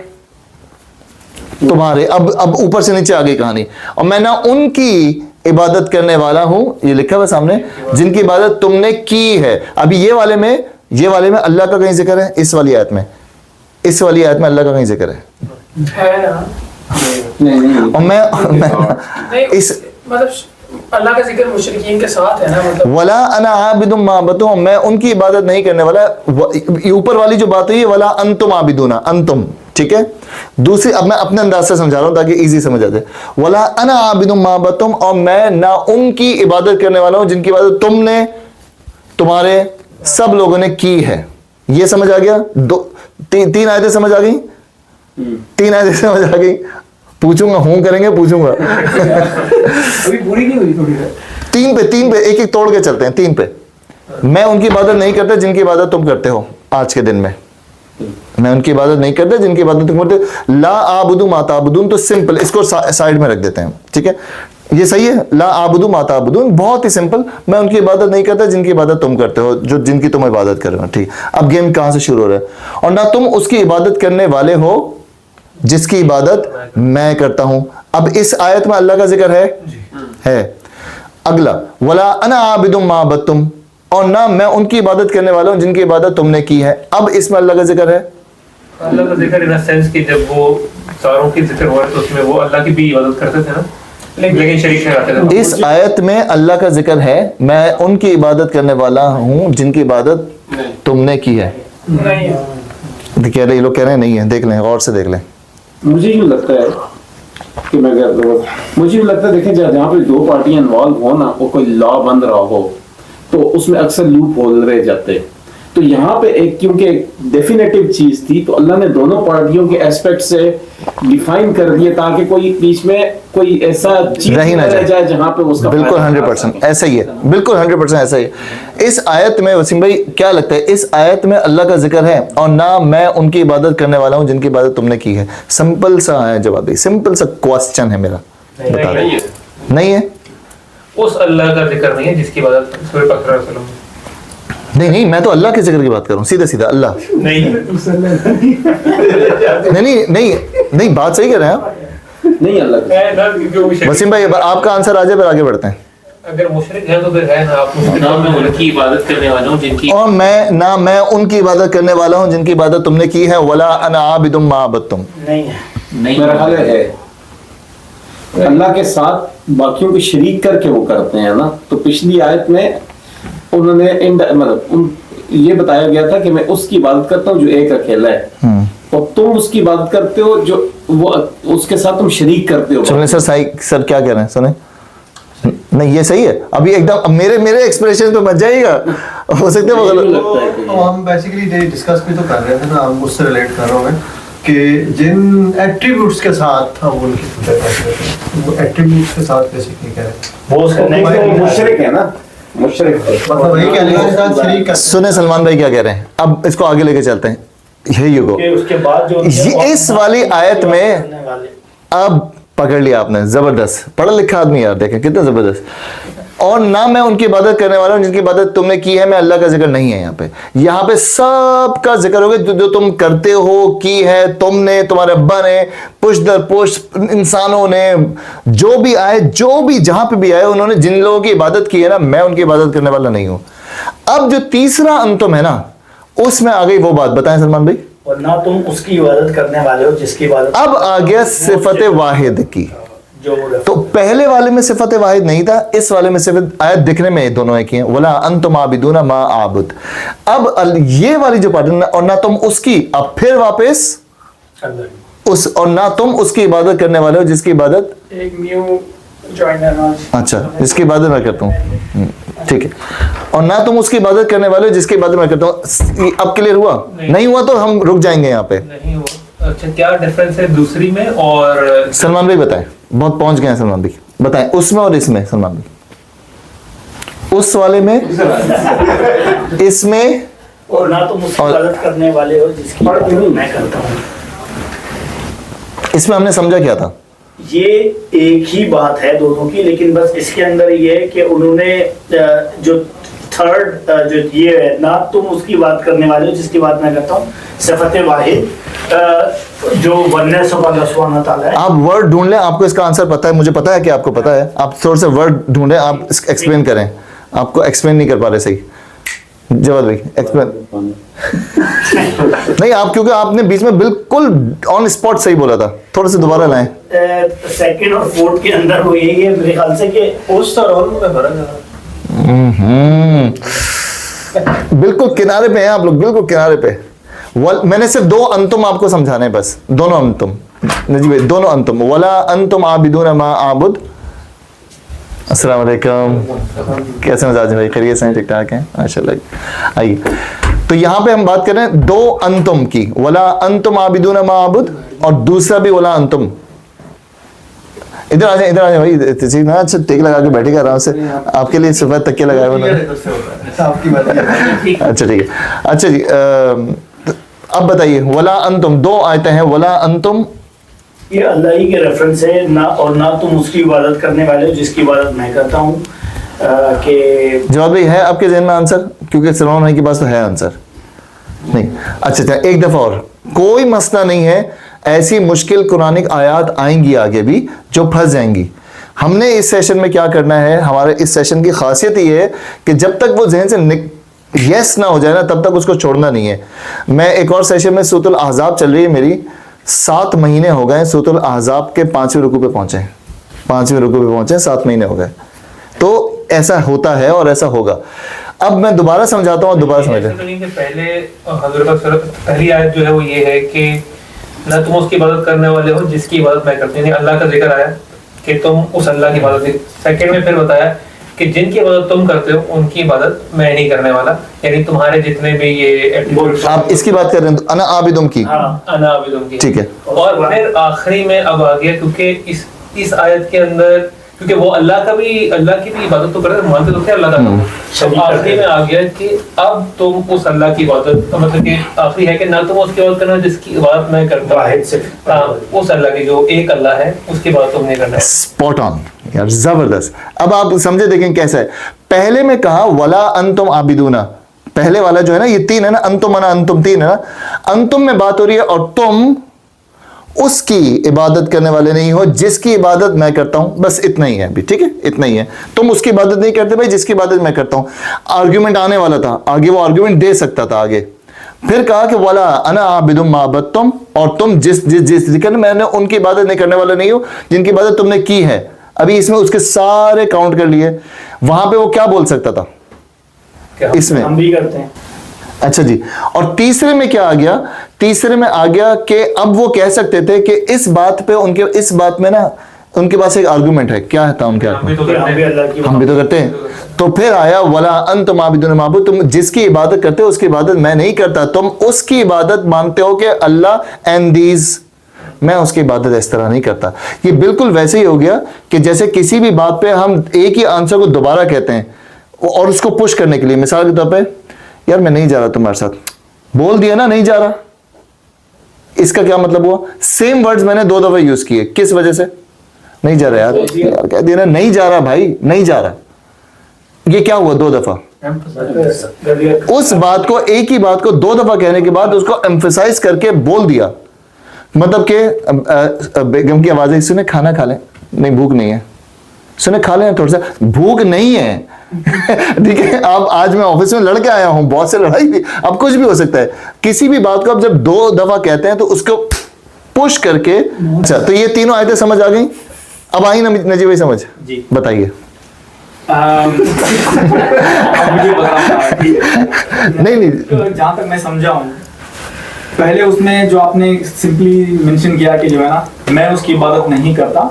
तुम्हारे, अब ऊपर से नीचे आ गई कहानी। और मैं ना उनकी इबादत करने वाला हूं, ये लिखा हुआ सामने, जिनकी इबादत तुमने की है। अभी ये वाले में अल्लाह का कहीं जिक्र है? इस वाली आयत में अल्लाह का कहीं जिक्र है? नहीं। और मैं इस मतलब अल्लाह का जिक्र मुशरिकीन के साथ है ना, मतलब वला अना आबिदुम मा अबदतुम, मैं उनकी इबादत नहीं करने वाला। ऊपर वाली जो बात हुई है वला अंतुम आबिदूना, अंतुम, ठीक है। दूसरी, अब मैं अपने अंदाज से समझा रहा हूं ताकि इजी समझ आ जाए। वला अना आबिदुम मा अबदतुम, और मैं ना उनकी इबादत करने वाला हूं जिनकी इबादत तुमने, तुम्हारे सब लोगों ने की है। ये समझ आ गया? 3 आयतें समझ आ गई? 3 आयतें समझ आ गई? पूछूंगा, हूं करेंगे, पूछूंगा। अभी पूरी नहीं हुई थोड़ी है। 3 पे एक तोड़ के चलते हैं। 3 पे मैं उनकी इबादत नहीं करता जिनकी इबादत तुम करते हो आज के दिन में। मैं उनकी इबादत नहीं करता जिनकी इबादत तुम करते हो। ला आबुदु मा ताबुदून, तो सिंपल, इसको साइड में रख देते हैं, ठीक है। ये सही है, ला आबुदु मा ताबुदून, बहुत ही सिंपल। मैं उनकी इबादत नहीं करता जिनकी इबादत तुम करते हो, जो जिनकी तुम इबादत कर रहे हो, ठीक। अब गेम कहां से शुरू हो रहा है? और ना तुम उसकी इबादत करने वाले हो जिसकी इबादत मैं करता हूं। अब इस आयत में अल्लाह का जिक्र है। अगला, वला अना आबिदुम मा अबदतुम, और ना मैं उनकी इबादत करने वाला हूं जिनकी इबादत तुमने की है। अब इसमें अल्लाह का जिक्र है, अल्लाह का जिक्र इन सेंस कि जब वो सारों की जिक्र हुआ तो उसमें वो अल्लाह की भी इबादत करते थे ना, लेकिन शरीक ठहराते थे। इस आयत में अल्लाह का जिक्र है, मैं उनकी इबादत करने वाला हूं जिनकी इबादत तुमने की है। नहीं कह रहे, ये लोग कह रहे हैं नहीं है, देख लें, गौर से देख लें। मुझे यूँ लगता है कि मैं कह रहा हूँ, मुझे यूँ लगता है देखें जहाँ पे दो पार्टियां इन्वॉल्व हो ना, वो कोई लॉ बन रहा हो तो उसमें अक्सर लूप होल रह जाते हैं। तो यहाँ पे एक क्योंकि डेफिनेटिव चीज थी तो अल्लाह ने दोनों पार्टियों के एस्पेक्ट से डिफाइन कर दिए ताकि कोई बीच में कोई ऐसा चीज रही ना रह जाए। जाए जहाँ पे उसका बिल्कुल फायदा 100% ऐसा ही है, बिल्कुल 100% ऐसा ही है। इस आयत में वसीम भाई क्या लगता है, इस आयत में अल्लाह का जिक्र है और ना मैं उनकी इबादत करने वाला हूँ जिनकी इबादत तुमने की है? सिंपल सा है जवाब, सिंपल सा क्वेश्चन है मेरा, बता नहीं दो। है, नहीं है? उस अल्लाह का जिक्र नहीं है जिसकी इबादत सूरह बकरा में नहीं नहीं, मैं तो अल्लाह के जिक्र की बात कर रहा हूँ, सीधा सीधा अल्लाह। नहीं है। नहीं नहीं नहीं नहीं, बात सही कर रहे हैं आप नहीं अल्लाह का। मैं ना क्योंकि वो मुशरिक- वसीम भाई। अब आपका आंसर आ जाए, फिर आगे बढ़ते हैं। अगर मुशरिक है तो फिर है ना, आप ना मैं उनकी इबादत करने वाला हूँ जिनकी और मैं उनकी इबादत करने वाला हूँ जिनकी इबादत तुमने की है। वला अना आबिदुम मा अबदतुम। नहीं है। नहीं मेरा ख्याल है अल्लाह के साथ बाकियों को शरीक करके वो करते हैं ना। तो पिछली आयत में उन्होंने ये बताया गया था कि मैं उसकी इबादत करता हूँ जो एक अकेला है, और तुम उसकी इबादत करते हो जो वो उसके साथ तुम शरीक करते हो। सुनिए सर, साई सर क्या कह रहे हैं, सुने। नहीं ये सही है, अभी एकदम अब मेरे एक्सप्रेशन पे मत जाइएगा, हो सकता है वो मुझे गलत। लगता है कि तो हम बेसिकली डिस्कस भी तो कर रहे थे ना, हम उससे रिलेट कर रहा हूँ मैं कि जिन एट्रीब्यूट्स के साथ हम उनकी पूजा करते हैं, वो एट्रीब्यूट्स के साथ बेसिकली कह रहे हैं, वो उसका वो मुशरिक है ना, मुशरिक है। मतलब वही कहने के साथ शरीक करते हैं। सुने सलमान भाई क्या कह रहे हैं, अब इसको आगे लेके चलते हैं। Here you go। उसके बाद जो ये इस वाली आयत में अब पकड़ लिया आपने, जबरदस्त पढ़ा लिखा आदमी यार, देखें कितना जबरदस्त। और ना मैं उनकी इबादत करने वाला हूँ जिनकी इबादत तुमने की है, मैं अल्लाह का जिक्र नहीं है यहाँ पे सब का जिक्र होगा जो तुम करते हो, की है तुमने, तुम्हारे अब्बा ने, पुश दर पुश इंसानों ने, जो भी आए, जो भी जहां पे भी आए, उन्होंने जिन लोगों की इबादत की है ना, मैं उनकी इबादत करने वाला नहीं हूं। अब जो तीसरा अंतुम है ना, उसमें आ गई वो बात, बताएं सलमान भाई। और ना तुम उसकी इबादत करने वाले हो जिसकी इबादत अब आ गया सिफत वाहिद की। जो वो तो पहले वाले में सिफत वाहिद नहीं था, इस वाले में सिफत आयत दिखने में दोनों एक ही हैं। वला अंतुम आबिदूना मा आबुद। अब ये वाली जो पार्ट और ना तुम उसकी, अब फिर वापस उस, और ना तुम उसकी इबादत करने वाले हो जिसकी इबादत, एक न्यू जॉइनर आज। अच्छा जिसकी इबादत मैं करता हूँ, ठीक है। और ना तुम उसकी इबादत करने वाले हो जिसकी इबादत मैं करता हूँ। अब क्लियर हुआ? नहीं हुआ तो हम रुक जाएंगे यहाँ पे। नहीं हुआ। अच्छा क्या डिफरेंस है दूसरी में और सलमान भाई बताएं, बहुत पहुंच गए हैं सलमान भाई, बताएं उसमें और इसमें। सलमान भाई उस वाले में, इसमें, और ना तुम उसकी और- इबादत करने वाले हो जिसकी इबादत मैं करता हूँ। इसमें हमने समझा क्या था? ये एक ही बात है दोनों की, लेकिन बस इसके अंदर ये है कि उन्होंने जो थर्ड जो ये है, ना तुम उसकी बात करने वाले हो जिसकी बात मैं करता हूँ, सिफत वाहिद जो वननेस ऑफ अल्लाह सुब्हानहू व तआला है। आप वर्ड ढूंढ लें, आपको इसका आंसर पता है, मुझे पता है कि आपको पता है। आप थोड़ा सा वर्ड ढूंढें, आप एक्सप्लेन करें। आपको एक्सप्लेन नहीं कर पा रहे सही, जवाब भाई एक्सप्लेन नहीं आप, क्योंकि आपने बीच में बिल्कुल ऑन स्पॉट सही बोला था, थोड़ा सा दोबारा लाएं। सेकंड और फोर्थ के अंदर वो यही है मेरे ख्याल से कि पोस्ट और ऑन में फर्क है। बिल्कुल किनारे पे हैं आप लोग, बिल्कुल किनारे पे। मैंने सिर्फ दो अंतुम आपको समझाने हैं बस, दोनों अंतुम नजी भाई, दोनों अंतुम। वला अंतुम आबिदून मा आबुद। अस्सलाम वालेकुम, कैसे मिजाज हैं भाई? खैरियत से ठीक ठाक हैं माशाल्लाह। आइए, तो यहाँ पे हम बात कर रहे हैं दो अंतुम की, वला अंतुम आबिदून मा आबुद, और दूसरा भी वला अंतुम। इधर आ जाए, इधर आ जाए भाई, ना अच्छा टेक लगा के बैठेगा आराम से, आपके लिए सफेद तकिए लगाए हुए उन्होंने। आपकी बात है। अच्छा ठीक है, अच्छा जी अब बताइए, वला अंतुम, दो आयतें हैं, वला अंतुम, ये अल्लाह ही के रेफरेंस है ना, और ना तुम उसकी इबादत करने वाले हो जिसकी इबादत मैं करता हूँ। कि जवाब भाई है आपके ज़हन में आंसर? क्योंकि सलमान भाई के पास तो है आंसर नहीं। अच्छा एक दफा और, कोई मसला नहीं है, ऐसी मुश्किल कुरानिक आयात आएंगी आगे भी जो फंस जाएंगी। हमने इस सेशन में क्या करना है, हमारे इस सेशन की खासियत ये है कि जब तक वो जहन से यस ना हो जाए ना, तब तक उसको छोड़ना नहीं है। मैं एक और सेशन में सूरतुल अहज़ाब चल रही है मेरी, 7 महीने हो गए सूरतुल अहज़ाब के 5वें रुकू पे पहुंचे, 5वें रुकू पे पहुंचे, 7 महीने हो गए। तो ऐसा होता है और ऐसा होगा। اب میں دوبارہ سمجھاتا ہوں, دوبارہ سمجھیں. ایسا تو نہیں کہ پہلے حضرت پہلی آیت جو ہے وہ یہ ہے کہ نہ تم اس کی عبادت کرنے والے ہو جس کی عبادت میں کرتی ہوں, اللہ کا ذکر آیا کہ تم اس اللہ کی عبادت. سیکنڈ میں پھر بتایا کہ جن کی عبادت تم کرتے ہو ان کی عبادت میں نہیں کرنے والا, یعنی تمہارے جتنے بھی یہ آپ اس کی بات کر رہے ہیں انا عابدم کی, انا عابدم کی, ٹھیک ہے. اور پھر آخری میں اب آ گیا کیونکہ اس آیت کے اندر کیونکہ وہ اللہ کی بھی عبادت تو کرتے مانتے تو تھے اللہ کا, تو آخری میں آ گیا کہ اب تم اس اللہ کی عبادت, مطلب کہ آخری ہے کہ نہ تم اس کی عبادت کرنا جس کی عبادت میں کرتا ہوں, اس اللہ کی جو ایک اللہ ہے اس کی عبادت تم نہیں کرنا. اسپاٹ آن یار, زبردست. اب آپ سمجھے دیکھیں کیسا ہے. پہلے میں کہا ولا انتم عابدون, پہلے والا جو ہے نا یہ تین ہے نا, انتم انا انتم تین ہے نا, انتم میں بات ہو رہی ہے اور تم اس کی عبادت کرنے والے نہیں ہو جس کی عبادت میں کرتا ہوں, بس اتنا ہی ہے ابھی, ٹھیک ہے, اتنا ہی ہے. تم اس کی عبادت نہیں کرتے بھائی جس کی عبادت میں کرتا ہوں. آرگیومنٹ آنے والا تھا آگے, وہ آرگیومنٹ دے سکتا تھا آگے. پھر کہا کہ ولا انا عابد ما عبدتم, اور تم جس ذکر میں نے ان کی عبادت نہیں کرنے والے نہیں ہو جن کی عبادت تم نے کی ہے. ابھی اس میں اس کے سارے کاؤنٹ کر لیے. وہاں پہ وہ کیا بول سکتا تھا اس میں؟ ہم بھی کرتے ہیں. اچھا جی. اور تیسرے میں کیا آ گیا؟ تیسرے میں آ گیا کہ اب وہ کہہ سکتے تھے کہ اس بات پہ ان کے اس بات میں نا ان کے پاس ایک آرگومنٹ ہے. کیا تھا ان کے ہم بھی آرگومنٹ؟ تو کرتے ہیں. ہم بھی تو کرتے ہیں. تو پھر آیا ولا انتم عابدون ما اعبد, تم جس کی عبادت کرتے ہو اس کی عبادت میں نہیں کرتا. تم اس کی عبادت مانتے ہو کہ اللہ اینڈ دیز, میں اس کی عبادت اس طرح نہیں کرتا. یہ بالکل ویسے ہی ہو گیا کہ جیسے کسی بھی بات پہ ہم ایک ہی آنسر کو دوبارہ کہتے ہیں اور اس کو پش کرنے کے لیے. مثال کے طور پہ یار میں نہیں جا رہا تمہارے ساتھ, بول دیا نا نہیں جا رہا, اس کا کیا مطلب ہوا؟ سیم ورڈز میں نے 2 دفعہ یوز کیے. کس وجہ سے؟ نہیں جا رہا یار, کہہ دیا نا نہیں جا رہا بھائی, نہیں جا رہا. یہ کیا ہوا 2 دفعہ؟ اس بات کو, ایک ہی بات کو 2 دفعہ کہنے کے بعد اس کو ایمفیسائز کر کے بول دیا. مطلب کہ بیگم کی آوازیں سنے کھانا کھا لیں, نہیں بھوک نہیں ہے, سنے کھا لیں تھوڑا سا, بھوک نہیں ہے. ٹھیک ہے, آپ آج میں آفس میں لڑ کے آیا ہوں, بہت سے لڑائی بھی, اب کچھ بھی ہو سکتا ہے. کسی بھی بات کو آپ جب 2 دفعہ کہتے ہیں تو اس کو پش کر کے. اچھا تو یہ تینوں آیتیں سمجھ آ گئیں. اب آئی نجیب بھائی سمجھ, جی بتائیے. مجھے نہیں جہاں تک میں سمجھا ہوں, پہلے اس میں جو آپ نے سمپلی مینشن کیا کہ جو ہے نا میں اس کی عبادت نہیں کرتا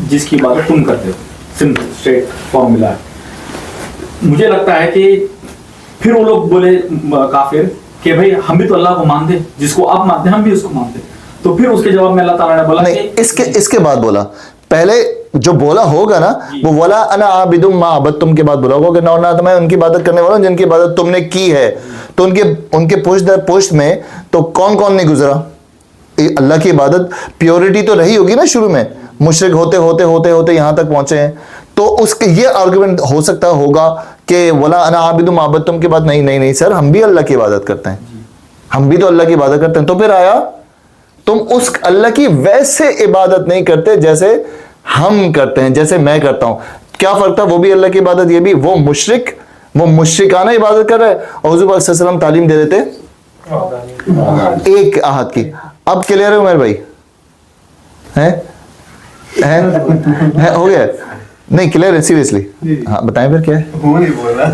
جس کی عبادت تم کرتے ہو, سمپل اسٹریٹ فارمولا ہے. مجھے لگتا ہے کہ پھر وہ لوگ بولے کافر کہ بھائی ہم بھی تو اللہ کو مانتے, جس کو آپ مانتے ہیں ہم بھی اس کو مانتے. تو پھر اس کے جواب میں اللہ تعالیٰ نے بولا نہیں, اس کے بعد بولا, پہلے جو بولا ہوگا نا وہ ولا انا عابد ما عبدتم کے بعد بولا ہوگا کہ نہ میں ان کی عبادت کرنے والا ہوں جن کی عبادت تم نے کی ہے. تو ان کے پشت در پشت میں تو کون نہیں گزرا؟ اللہ کی عبادت پیورٹی تو رہی ہوگی نا شروع میں, مشرک ہوتے یہاں تک پہنچے ہیں. تو اس کے یہ آرگومنٹ ہو سکتا ہوگا کہ ولا انا عابد ما عبدتم کے بعد نہیں سر ہم بھی اللہ کی عبادت کرتے ہیں, ہم بھی تو اللہ کی عبادت کرتے ہیں. تو پھر آیا تم اس اللہ کی ویسے عبادت نہیں کرتے جیسے ہم کرتے ہیں, جیسے میں کرتا ہوں. کیا فرق تھا؟ وہ بھی اللہ کی عبادت, یہ بھی. وہ مشرکانہ عبادت کر رہا ہے اور حضور پاک صلی اللہ علیہ وسلم تعلیم دے دیتے ایک احد کی. اب کلیئر ہے عمر بھائی؟ ہو گیا؟ نہیں کلیئر ہے سیریسلی؟ ہاں بتائیں پھر کیا ہے. وہ نہیں بولا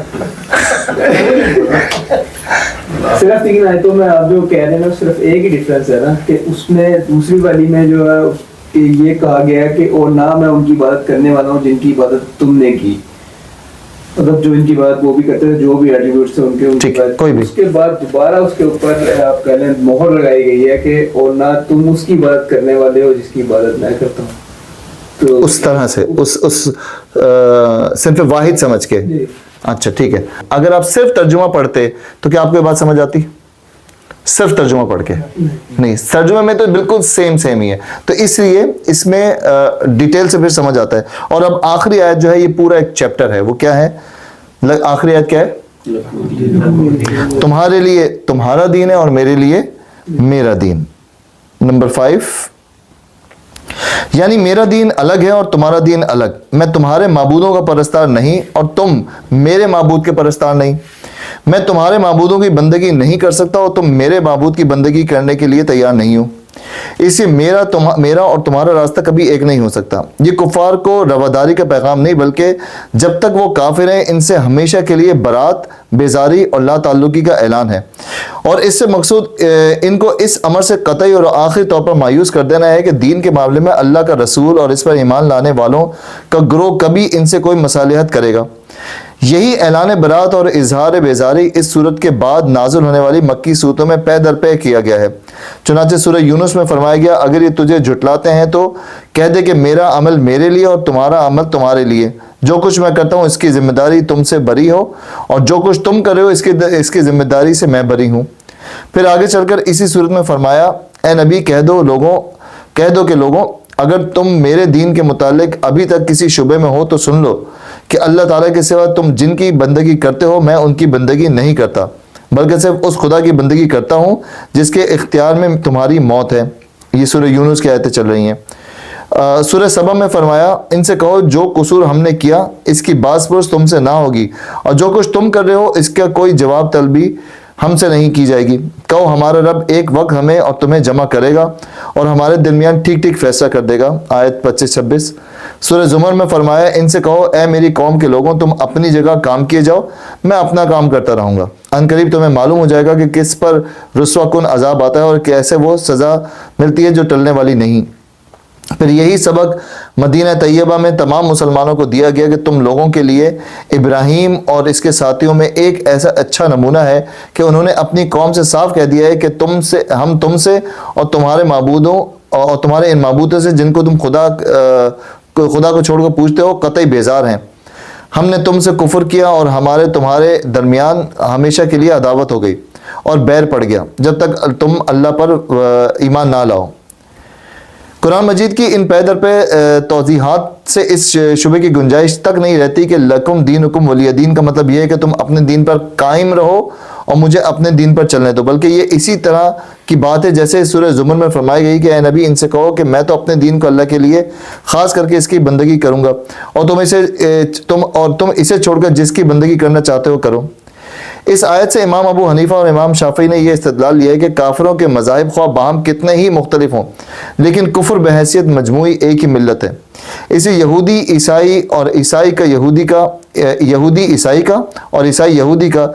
صرف تین آیتوں میں آپ جو کہہ رہے ہیں نا صرف ایک ہی ڈفرینس ہے نا کہ اس میں دوسری والی میں جو ہے یہ کہا گیا ہے کہ اور نہ میں ان کی عبادت کرنے والا ہوں جن کی عبادت تم نے کی. مطلب جو ان کی عبادت وہ بھی کرتے تھے, جو بھی ایٹریبیوٹس ہیں ان کے کوئی بھی. اس کے بعد دوبارہ اس کے اوپر آپ کہہ لیں مہر لگائی گئی ہے کہ اور نہ تم اس کی عبادت کرنے والے ہو جس کی عبادت میں کرتا ہوں. تو اس طرح سے اس صنف واحد سمجھ کے. اچھا ٹھیک ہے. اگر آپ صرف ترجمہ پڑھتے تو کیا آپ کو یہ بات سمجھ آتی؟ صرف ترجمہ پڑھ کے نہیں, ترجمے میں تو بالکل سیم ہی ہے. تو اس لیے اس میں ڈیٹیل سے پھر سمجھ آتا ہے. اور اب آخری آیت جو ہے یہ پورا ایک چیپٹر ہے, وہ کیا ہے؟ آخری آیت کیا ہے؟ تمہارے لیے تمہارا دین ہے اور میرے لیے میرا دین. نمبر 5, یعنی میرا دین الگ ہے اور تمہارا دین الگ. میں تمہارے معبودوں کا پرستار نہیں اور تم میرے معبود کے پرستار نہیں. میں تمہارے معبودوں کی بندگی نہیں کر سکتا اور تم میرے معبود کی بندگی کرنے کے لیے تیار نہیں ہو. اسی میرا اور تمہارا راستہ کبھی ایک نہیں ہو سکتا۔ یہ کفار کو رواداری کا پیغام نہیں بلکہ جب تک وہ کافر ہیں ان سے ہمیشہ کے لیے برات، بیزاری اور لا تعلقی کا اعلان ہے، اور اس سے مقصود ان کو اس امر سے قطعی اور آخری طور پر مایوس کر دینا ہے کہ دین کے معاملے میں اللہ کا رسول اور اس پر ایمان لانے والوں کا گروہ کبھی ان سے کوئی مصالحت کرے گا۔ یہی اعلان برات اور اظہار بیزاری اس صورت کے بعد نازل ہونے والی مکی صورتوں میں پے در پے کیا گیا ہے۔ چنانچہ سورہ یونس میں فرمایا گیا، اگر یہ تجھے جھٹلاتے ہیں تو کہہ دے کہ میرا عمل میرے لیے اور تمہارا عمل تمہارے لیے، جو کچھ میں کرتا ہوں اس کی ذمہ داری تم سے بری ہو، اور جو کچھ تم کر رہے ہو اس کی ذمہ داری سے میں بری ہوں۔ پھر آگے چل کر اسی صورت میں فرمایا، اے نبی کہہ دو کہ لوگوں اگر تم میرے دین کے متعلق ابھی تک کسی شبے میں ہو تو سن لو کہ اللہ تعالیٰ کے سوا تم جن کی بندگی کرتے ہو میں ان کی بندگی نہیں کرتا، بلکہ صرف اس خدا کی بندگی کرتا ہوں جس کے اختیار میں تمہاری موت ہے۔ یہ سورہ یونس کی آیتیں چل رہی ہیں۔ سورہ سبا میں فرمایا، ان سے کہو جو قصور ہم نے کیا اس کی باز پرس تم سے نہ ہوگی، اور جو کچھ تم کر رہے ہو اس کا کوئی جواب طلبی ہم سے نہیں کی جائے گی۔ کہو ہمارا رب ایک وقت ہمیں اور تمہیں جمع کرے گا اور ہمارے درمیان ٹھیک ٹھیک فیصلہ کر دے گا۔ آیت 25-26۔ سورہ زمر میں فرمایا، ان سے کہو اے میری قوم کے لوگوں تم اپنی جگہ کام کیے جاؤ، میں اپنا کام کرتا رہوں گا، ان قریب تمہیں معلوم ہو جائے گا کہ کس پر رسوا کن عذاب آتا ہے اور کیسے وہ سزا ملتی ہے جو ٹلنے والی نہیں۔ پھر یہی سبق مدینہ طیبہ میں تمام مسلمانوں کو دیا گیا کہ تم لوگوں کے لیے ابراہیم اور اس کے ساتھیوں میں ایک ایسا اچھا نمونہ ہے کہ انہوں نے اپنی قوم سے صاف کہہ دیا ہے کہ ہم تم سے اور تمہارے معبودوں اور تمہارے ان معبودوں سے جن کو تم خدا کو چھوڑ کر پوچھتے ہو قطعی بیزار ہیں۔ ہم نے تم سے کفر کیا اور تمہارے درمیان ہمیشہ کے لیے عداوت ہو گئی اور بیر پڑ گیا جب تک تم اللہ پر ایمان نہ لاؤ۔ قرآن مجید کی ان پے در پہ توضیحات سے اس شبے کی گنجائش تک نہیں رہتی کہ لکم دینکم ولی دین کا مطلب یہ ہے کہ تم اپنے دین پر قائم رہو اور مجھے اپنے دین پر چلنے دو، بلکہ یہ اسی طرح کی بات ہے جیسے سورہ زمر میں فرمائی گئی کہ اے نبی ان سے کہو کہ میں تو اپنے دین کو اللہ کے لیے خاص کر کے اس کی بندگی کروں گا، اور تم اسے چھوڑ کر جس کی بندگی کرنا چاہتے ہو کرو۔ اس آیت سے امام ابو حنیفہ اور امام شافعی نے یہ استدلال لیا ہے کہ کافروں کے مذاہب خواہ باہم کتنے ہی مختلف ہوں لیکن کفر بحیثیت مجموعی ایک ہی ملت ہے۔ اسی یہودی عیسائی اور عیسائی کا یہودی عیسائی کا اور عیسائی یہودی کا،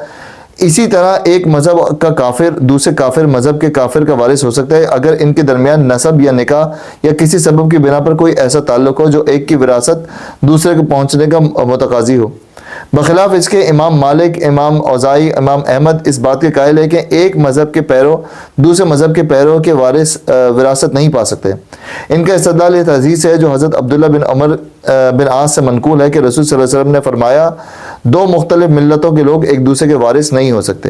اسی طرح ایک مذہب کا کافر دوسرے کافر مذہب کے کافر کا وارث ہو سکتا ہے اگر ان کے درمیان نسب یا نکاح یا کسی سبب کی بنا پر کوئی ایسا تعلق ہو جو ایک کی وراثت دوسرے کو پہنچنے کا متقاضی ہو۔ بخلاف اس کے امام مالک، امام اوزاعی، امام احمد اس بات کے قائل ہے کہ ایک مذہب کے پیرو دوسرے مذہب کے پیرو کے وارث وراثت نہیں پا سکتے۔ ان کا استدلال اس حدیث ہے جو حضرت عبداللہ بن عمر بن عاص سے منقول ہے کہ رسول صلی اللہ علیہ وسلم نے فرمایا، دو مختلف ملتوں کے لوگ ایک دوسرے کے وارث نہیں ہو سکتے۔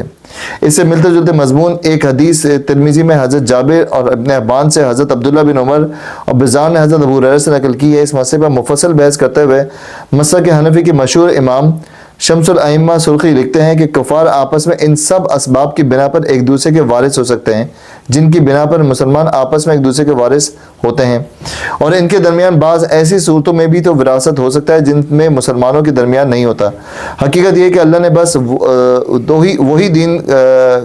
اس سے ملتے جلتے مضمون ایک حدیث ترمذی میں حضرت جابر اور ابن حبان سے حضرت عبداللہ بن عمر اور بزار نے حضرت ابو ہریرہ سے نقل کی ہے۔ اس مسئلے پر مفصل بحث کرتے ہوئے مسلک حنفی کے مشہور امام شمس الائمہ سرخی لکھتے ہیں کہ کفار آپس میں ان سب اسباب کی بنا پر ایک دوسرے کے وارث ہو سکتے ہیں جن کی بنا پر مسلمان آپس میں ایک دوسرے کے وارث ہوتے ہیں، اور ان کے درمیان بعض ایسی صورتوں میں بھی تو وراثت ہو سکتا ہے جن میں مسلمانوں کے درمیان نہیں ہوتا۔ حقیقت یہ کہ اللہ نے بس وہی دین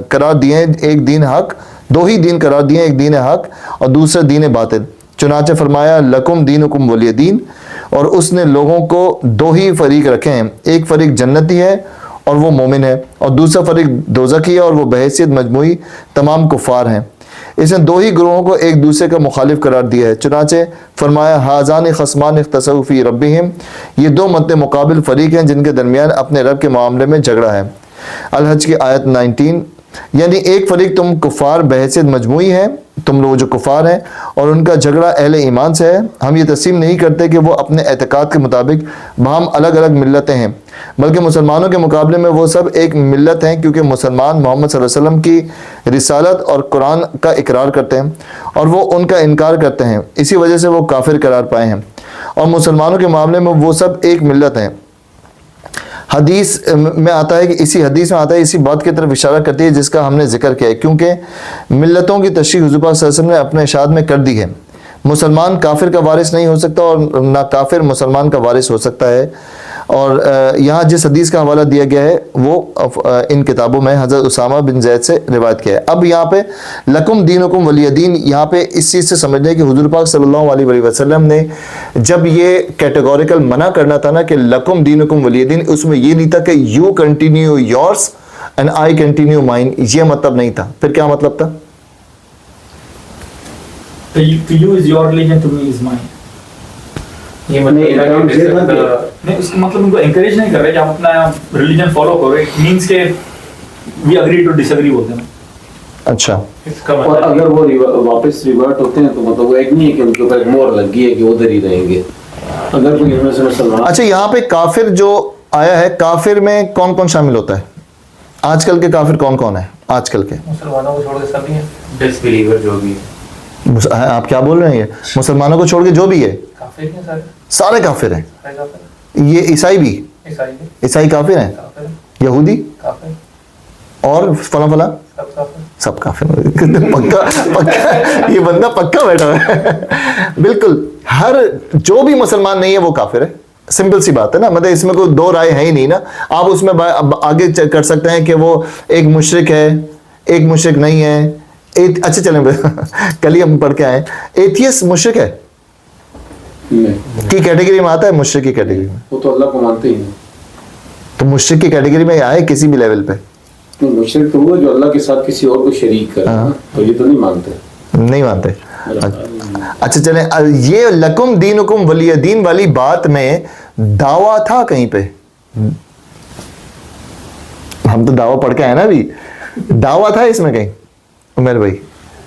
قرار دیے ہیں، ایک دین حق، دو ہی دین قرار دیے ہیں، ایک دین حق اور دوسرا دین باطل۔ چنانچہ فرمایا لکم دینکم ولی دین، اور اس نے لوگوں کو دو ہی فریق رکھے ہیں، ایک فریق جنتی ہے اور وہ مومن ہے، اور دوسرا فریق دوزخی ہے اور وہ بحیثیت مجموعی تمام کفار ہیں۔ اس نے دو ہی گروہوں کو ایک دوسرے کا مخالف قرار دیا ہے۔ چنانچہ فرمایا ہازان خصمان اختصموا فی ربہم، یہ دو مت مقابل فریق ہیں جن کے درمیان اپنے رب کے معاملے میں جھگڑا ہے۔ الحج کی آیت 19، یعنی ایک فریق تم کفار بحیثیت مجموعی ہے، تم لوگ جو کفار ہیں، اور ان کا جھگڑا اہل ایمان سے ہے۔ ہم یہ تسلیم نہیں کرتے کہ وہ اپنے اعتقاد کے مطابق باہم الگ الگ ملتیں ہیں، بلکہ مسلمانوں کے مقابلے میں وہ سب ایک ملت ہیں، کیونکہ مسلمان محمد صلی اللہ علیہ وسلم کی رسالت اور قرآن کا اقرار کرتے ہیں اور وہ ان کا انکار کرتے ہیں، اسی وجہ سے وہ کافر قرار پائے ہیں، اور مسلمانوں کے معاملے میں وہ سب ایک ملت ہیں۔ حدیث میں آتا ہے کہ اسی بات کی طرف اشارہ کرتی ہے جس کا ہم نے ذکر کیا ہے، کیونکہ ملتوں کی تشریح حضور پاک صلی اللہ علیہ وسلم نے اپنے ارشاد میں کر دی ہے۔ مسلمان کافر کا وارث نہیں ہو سکتا اور نہ کافر مسلمان کا وارث ہو سکتا ہے۔ اور یہاں جس حدیث کا حوالہ دیا گیا ہے وہ ان کتابوں میں حضرت اسامہ بن زید سے روایت کیا ہے. اب یہاں پہ لکم دینکم ولی دین، یہاں پہ اس چیز سے سمجھنے کہ حضور پاک صلی اللہ علیہ وآلہ وسلم نے جب یہ کیٹیگوریکل منع کرنا تھا نا کہ لکم دینکم ولی دین، اس میں یہ نہیں تھا کہ you continue yours and I continue mine, یہ مطلب نہیں تھا. پھر کیا مطلب تھا؟ To you is your religion, to me is mine. یہ مطلب نہیں اس کا مطلب ان کو انکریج نہیں کر رہے کہ آپ اپنا ریلیجن فالو کرو. اٹ مینس کہ we agree to disagree بولتے ہیں. اچھا، اس کا اور مطلب اگر وہ واپس ریورٹ ہوتے ہیں تو مطلب وہ ایک نہیں ہے کہ ان کے اوپر ایک مور لگ گئی ہے کہ ادھر ہی رہیں گے. اگر کوئی ان میں سے مسلمان، اچھا یہاں پہ کافر جو آیا ہے، کافر میں کون کون شامل ہوتا ہے؟ آج کل کے کافر کون کون ہے آج کل کے؟ مسلمانوں کو چھوڑ کے سبھی ہیں ڈس بلیور جو بھی ہے. آپ کیا بول رہے ہیں؟ یہ مسلمانوں کو چھوڑ کے جو بھی ہے کافر ہیں سارے، سارے کافر ہیں. سارے کافر ہیں. یہ عیسائی بھی، عیسائی بھی عیسائی کافر ہیں، کافر ہیں، یہودی کافر اور فلاں فلاں سب کافر. سب کافر. پکا یہ بندہ پکا بیٹھا ہے. بالکل ہر جو بھی مسلمان نہیں ہے وہ کافر ہے. سمپل سی بات ہے نا، مطلب اس میں کوئی دو رائے ہے ہی نہیں نا. آپ اس میں آگے کر سکتے ہیں کہ وہ ایک مشرک ہے، ایک مشرک نہیں ہے. اچھا چلیں کل ہی ہم پڑھ کے آئے، ایتھیس مشرک ہے کی کیٹیگری میں آتا ہے؟ مشرک کی کیٹیگری میں وہ تو اللہ کو مانتے ہی نہیں. تو مشرک کی کیٹیگری میں آئے کسی بھی لیول پہ؟ مشرک تو وہ جو اللہ کے ساتھ کسی اور کو شریک کرے، تو یہ تو نہیں مانتے. نہیں مانتے. اچھا چلیں، یہ لکم دینکم ولی دین والی بات میں دعویٰ تھا کہیں پہ؟ ہم تو دعویٰ پڑھ کے آئے نا ابھی. دعویٰ تھا اس میں کہیں عمر بھائی؟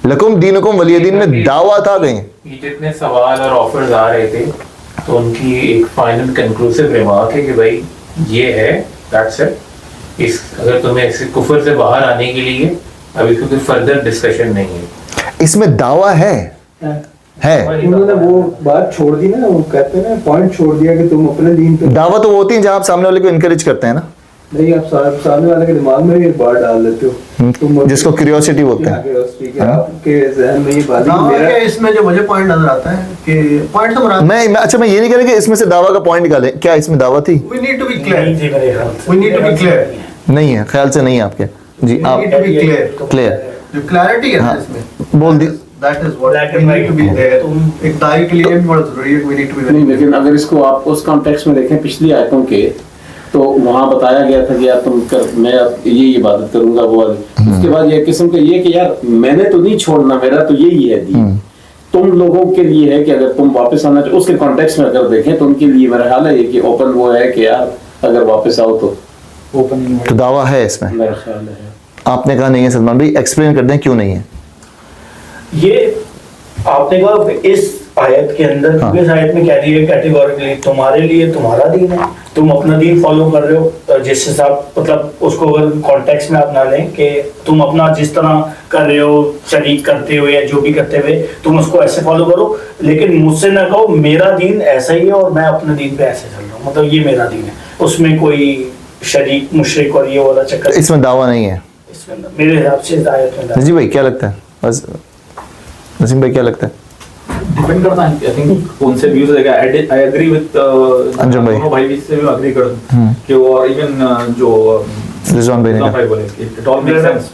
لکم دینکم ولی دین میں دعویٰ تھا کہیں؟ یہ جتنے سوال اور آفرز آ رہے تھے تو ان کی ایک فائنل کنکلوسیو ریمارک ہے کہ بھائی یہ ہے، دیٹس اٹ. اس اگر تمہیں اس کفر سے باہر آنے کے لیے ابھی کوئی فردر ڈسکشن نہیں ہے. اس میں دعویٰ ہے. انہوں نے وہ بات چھوڑ دی نا، وہ کہتے ہیں نا پوائنٹ چھوڑ دیا کہ تم اپنے دین پہ. دعویٰ تو وہ ہوتی ہے جہاں آپ سامنے والے کو انکریج کرتے ہیں نا. نہیں، آپ سامنے والے کے دماغ میں یہ بات ڈال دیتے ہو جس کو کیوریوسٹی بولتے ہیں. آپ کے ذہن میں یہ بات ہے. اس میں جو مجھے پوائنٹ نظر آتا ہے کہ پوائنٹ سے مراد میں اچھا میں یہ نہیں کہہ رہا کہ اس میں سے دعویٰ کا پوائنٹ نکالیں. کیا اس میں دعویٰ تھی؟ we need to be clear. نہیں جی میرے خیال سے. we need to be clear. نہیں ہے، خیال سے نہیں ہے آپ کے. جی we آپ need to be clear. Clear جو کلیئرٹی ہے نا اس میں بول دی. that is what Black we and need to be white. there. ایک دائی کے لیے بھی بڑا ضروری ہے. we need to be نہیں، very لیکن اگر اس کو آپ اس کانٹیکس میں دیکھیں پچھلی آیتوں کے، تو وہاں بتایا گیا تھا کہ یار تم میں یہ عبادت کروں گا وہ. اس کے بعد یہ قسم کا یہ کہ یار میں نے تو نہیں چھوڑنا، میرا تو یہی ہے دین. تم لوگوں کے لیے ہے کہ اگر تم واپس آنا چاہو، اس کے کانٹیکس میں اگر دیکھیں تو ان کے لیے میرا خیال ہے یہ کہ اوپن وہ ہے کہ یار اگر واپس آؤ تو تو دعویٰ ہے اس میں. میرا خیال ہے. آپ نے کہا نہیں ہے. سلمان بھائی ایکسپلین کر دیں کیوں نہیں ہے. یہ آپ نے کہا اس آیت کے اندر، اس آیت میں کہہ دیا کیٹیگوریکلی تمہارے لیے تمہارا دین ہے، تم اپنا دین فالو کر رہے ہو. جس حساب مطلب اس کو اگر کانٹیکس میں آپ نہ لیں کہ تم اپنا جس طرح کر رہے ہو شریک کرتے ہوئے یا جو بھی کرتے ہوئے تم اس کو ایسے فالو کرو، لیکن مجھ سے نہ کہو میرا دین ایسا ہی ہے اور میں اپنے دین پہ ایسے چل رہا ہوں، مطلب یہ میرا دین ہے. اس میں کوئی شریک مشرک اور یہ والا چکر اس میں دعویٰ نہیں ہے. اس میں میرے حساب سے اس آیت میں جی بھائی کیا لگتا ہے؟ بس نسیم بھائی کیا لگتا ہے؟ ڈیپینڈ کرتا ہے آئی تھنک کون سے ویوز ہے. آئی ایگری وتھ انجم بھائی. دونوں بھائی سے بھی ایگری کرتا ہوں کہ وہ ایون جو رضوان بھائی نے کہا. بھائی بولے it all make sense.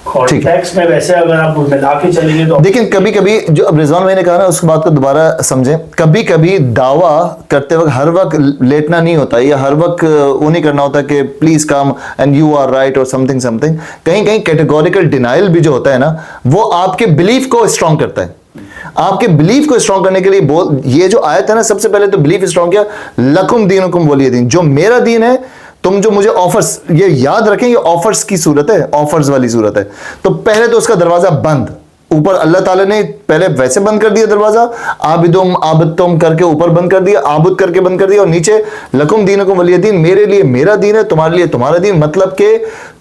Context میں ویسے اگر آپ ملا کے چلیں گے تو لیکن کبھی کبھی جو اب رضوان بھائی نے کہا نا اس بات کو دوبارہ سمجھیں. کبھی کبھی دعویٰ کرتے وقت ہر وقت لیٹنا نہیں ہوتا یا ہر وقت وہ نہیں کرنا ہوتا کہ please come and you are right اور سم تھنگ. کہیں کہیں کیٹیگوریکل ڈینائل بھی جو ہوتا ہے نا وہ آپ کے بلیف کو اسٹرانگ کرتا ہے. آپ کے بلیف کو اسٹرانگ کرنے کے لیے یہ جو آیت ہے نا سب سے پہلے تو بلیف اسٹرانگ کیا، لکم دینکم ولی دین، جو میرا دین ہے تم جو مجھے آفرز، یہ یاد رکھیں یہ آفرز کی صورت ہے، آفرز والی صورت ہے. تو پہلے تو اس کا دروازہ بند، اوپر اللہ تعالیٰ نے پہلے ویسے بند کر دیا دروازہ، عابدتم کر کے اوپر بند کر دیا، عابد کر کے بند کر دیا، اور نیچے لکم دینکم ولی دین، میرے لیے میرا دین ہے، تمہارے لیے تمہارا دین. مطلب کہ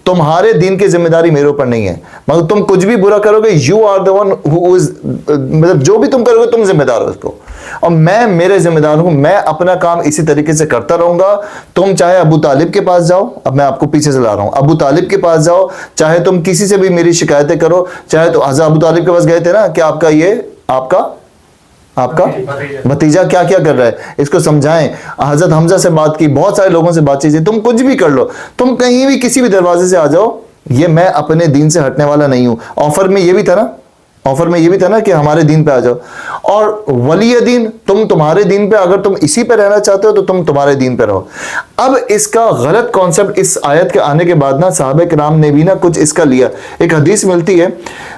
تمہارے دین کی ذمہ داری میرے اوپر نہیں ہے. مگر تم کچھ بھی برا کرو گے یو آر دا ون ہو از، مطلب جو بھی تم کرو گے تم ذمہ دار ہو اس کو، اور میں میرے ذمہ دار ہوں. میں اپنا کام اسی طریقے سے کرتا رہوں گا. تم چاہے ابو طالب کے پاس جاؤ، اب میں آپ کو پیچھے سے لا رہا ہوں، ابو طالب کے پاس جاؤ، چاہے تم کسی سے بھی میری شکایتیں کرو، چاہے تو حضرت ابو طالب کے پاس گئے تھے نا کہ آپ کا یہ आपका भतीजा क्या क्या कर रहा है, इसको समझाएं। हजरत हमजा से बात की, बहुत सारे लोगों से बातचीत की, तुम कुछ भी कर लो, तुम कहीं भी किसी भी दरवाजे से आ जाओ, ये मैं अपने दीन से हटने वाला नहीं हूं। ऑफर में ये भी था ना, ऑफर में ये भी था ना कि हमारे दीन पे आ जाओ। और वली दीन, तुम तुम्हारे दीन पे, अगर तुम इसी पे रहना चाहते हो तो तुम तुम्हारे दीन पे रहो। अब इसका गलत कॉन्सेप्ट इस आयत के आने के बाद ना साहबे किराम ने भी ना कुछ इसका लिया। एक हदीस मिलती है,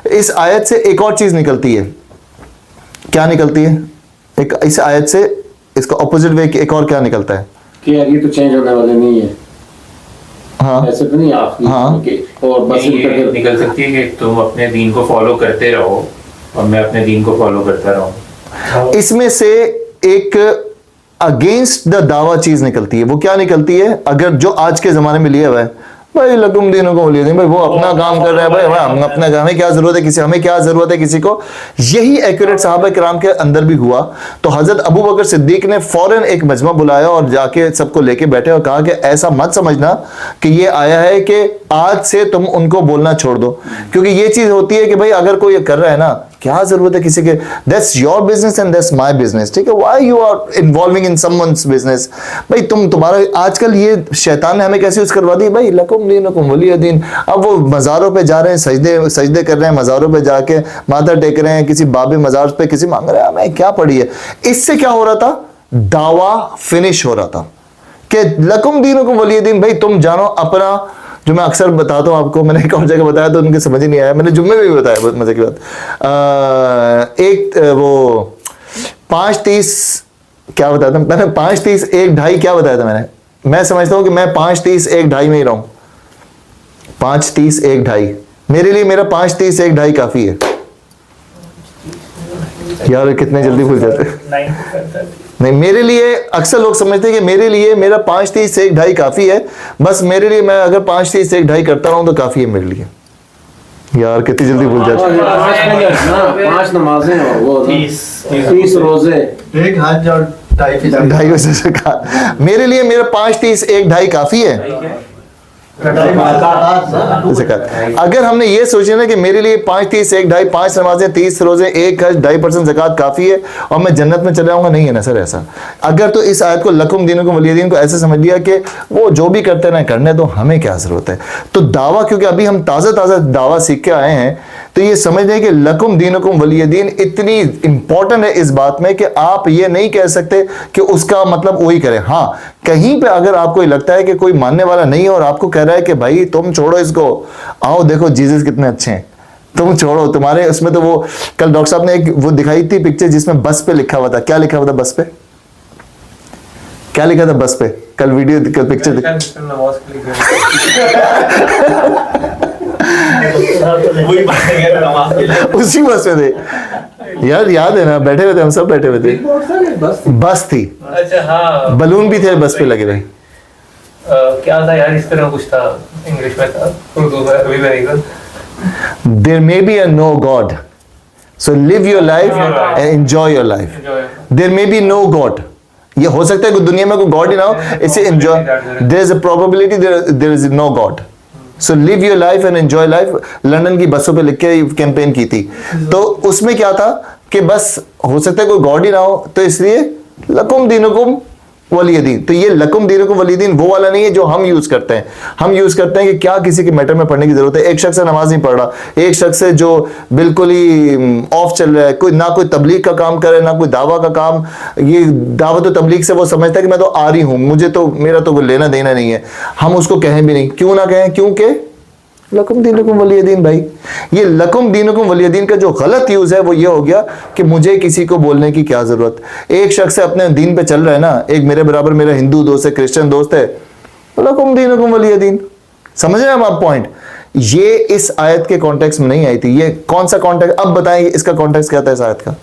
इस आयत से एक और चीज निकलती है। क्या निकलती है? एक इस आयत से इसका ऑपोजिट वे एक और क्या निकलता है कि यार ये तो चेंज होने वाले नहीं है। हाँ ऐसे तो नहीं आप हाँ। और बस ये इनका निकल सकती है कि तुम अपने दीन को फॉलो करते रहो और मैं अपने दीन को फॉलो करता रहूं। इसमें से एक अगेंस्ट द दावा चीज निकलती है। वो क्या निकलती है? अगर जो आज के जमाने में लिया हुआ है, भाई लकुम दीनों को लिए भाई, वो अपना काम कर रहे हैं, भाई हम अपना, हमें क्या जरूरत है किसी, हमें क्या जरूरत है किसी को। यही एक्यूरेट साहबा किराम के अंदर भी हुआ। तो हजरत अबू बकर सिद्दीक ने फौरन एक मजमा बुलाया और जाके सबको लेके बैठे और कहा कि ऐसा मत समझना कि ये आया है कि आज से तुम उनको बोलना छोड़ दो, क्योंकि ये चीज होती है कि भाई अगर कोई ये कर रहा है ना, क्या जरूरत है किसी के, that's your business and that's my business, ठीक है, why you are involving in someone's business. भाई तुम्हारा आजकल ये शैतान ने हमें कैसे यूज करवा दी, भाई लकुम दीनुकुम वलिय दीन। अब वो मज़ारों पे जा रहे हैं, सजदे कर रहे हैं, मज़ारों पे जाके माथा टेक रहे हैं, किसी बाबे मज़ार पे किसी मांग रहे हैं, हमें क्या पड़ी है। इससे क्या हो रहा था? दावा फिनिश हो रहा था कि लकुम दीनुकुम वलिय दीन, भाई तुम जानो अपना। जो मैं अक्सर बताता हूँ आपको, मैंने एक और जगह बताया तो उनके समझ ही नहीं आया, मैंने जुम्मे में भी बताया, बहुत मजे की बात। एक वो 5:30 क्या बताया था मैंने, 5:30 1:30 क्या बताया था मैंने। मैं समझता हूँ कि मैं 5:30 1:30 में ही रहूं, 5:30 1:30 मेरे लिए, मेरा 5:30 1:30 काफी है। यार कितने जल्दी भूल जाते हैं। नहीं, मेरे लिए अक्सर लोग समझते हैं कि मेरे लिए मेरा 5:30 1:30 काफी है, बस मेरे लिए मैं अगर 5:30 1:30 करता रहूं तो काफी है मेरे लिए। यार कितनी जल्दी भूल जाते हैं। 5 नमाजें और वो 30 रोजे, एक हज और 2:30 बजे से कहा, मेरे लिए मेरा 5:30 1:30 काफी है। अगर हमने ये सोचे ना कि मेरे लिए 5:30 1:30 5 नमाजें 30 रोजे 1 हज 2.5% ज़कात काफी है और मैं जन्नत में चले जाऊंगा, नहीं है ना सर ऐसा। अगर तो इस आयत को लकुम दीनुकुम वलिय दीन को ऐसे समझ लिया कि वो जो भी करते ना करने दो, हमें क्या जरूरत है। तो दावा, क्योंकि अभी हम ताज़ा दावा सीख के आए हैं, तो ये समझ लें कि लकुम दीनुकुम वलिय दीन इतनी इंपॉर्टेंट है इस बात में कि आप ये नहीं कह सकते कि उसका मतलब वही करें। हाँ, कहीं पे अगर आपको लगता है कि कोई मानने वाला नहीं है और आपको कह रहा है कि भाई तुम छोड़ो इसको, आओ देखो जीसस कितने अच्छे हैं, तुम छोड़ो, तुम्हारे उसमें तो वो कल डॉक्टर साहब ने एक वो दिखाई थी पिक्चर जिसमें बस पे लिखा हुआ था। क्या लिखा हुआ था बस पे? क्या लिखा था बस पे? कल वीडियो कल पिक्चर उसी बस में थे यार, याद है ना, बैठे हुए थे हम सब, बैठे हुए थे, बस थी, अच्छा हाँ, बलून भी थे बस पे लगे हुए। क्या था यार, इस तरह कुछ था, इंग्लिश में था, उर्दू में अभी नहीं था। There may be a no God, so live your life and enjoy your life. There may be no God. ये हो सकता है कि दुनिया में कोई गॉड ही ना हो, इसे enjoy. There is a probability there is no God. So live your life and enjoy life. London की बसों पे लिख के कैंपेन की थी, तो उसमें क्या था कि बस हो सकता है कोई गॉड ही ना हो, तो इसलिए लकुम दीनुकुम वलिय दीन। तो ये लकुम दीनुकुम वलिय दीन वो वाला नहीं है जो हम यूज करते हैं। हम यूज करते हैं कि क्या किसी के मैटर में पढ़ने की जरूरत है। एक शख्स नमाज नहीं पढ़ रहा, एक शख्स है जो बिल्कुल ही ऑफ चल रहा है, कोई ना कोई तबलीग का काम करे ना कोई दावा का काम। ये दावत और तबलीग से वो समझता है कि मैं तो आ रही हूँ, मुझे तो मेरा तो कोई लेना देना नहीं है। हम उसको कहें भी नहीं, क्यों ना कहें, क्योंकि लकुम दीनुकुम वलिय दीन। भाई ये लकुम दीनुकुम वलिय दीन का जो गलत यूज है वो ये हो गया कि मुझे किसी को बोलने की क्या जरूरत। एक शख्स अपने दीन पे चल रहा है ना, एक मेरे बराबर मेरा हिंदू दोस्त है, क्रिश्चियन दोस्त है, लकुम दीनुकुम वलिय दीन। समझ रहे हैं आप पॉइंट? ये इस आयत के कॉन्टेक्स्ट में नहीं आई थी। ये कौन सा कॉन्टेक्स्ट, अब बताएं इसका कॉन्टेक्स्ट क्या था इस आयत का?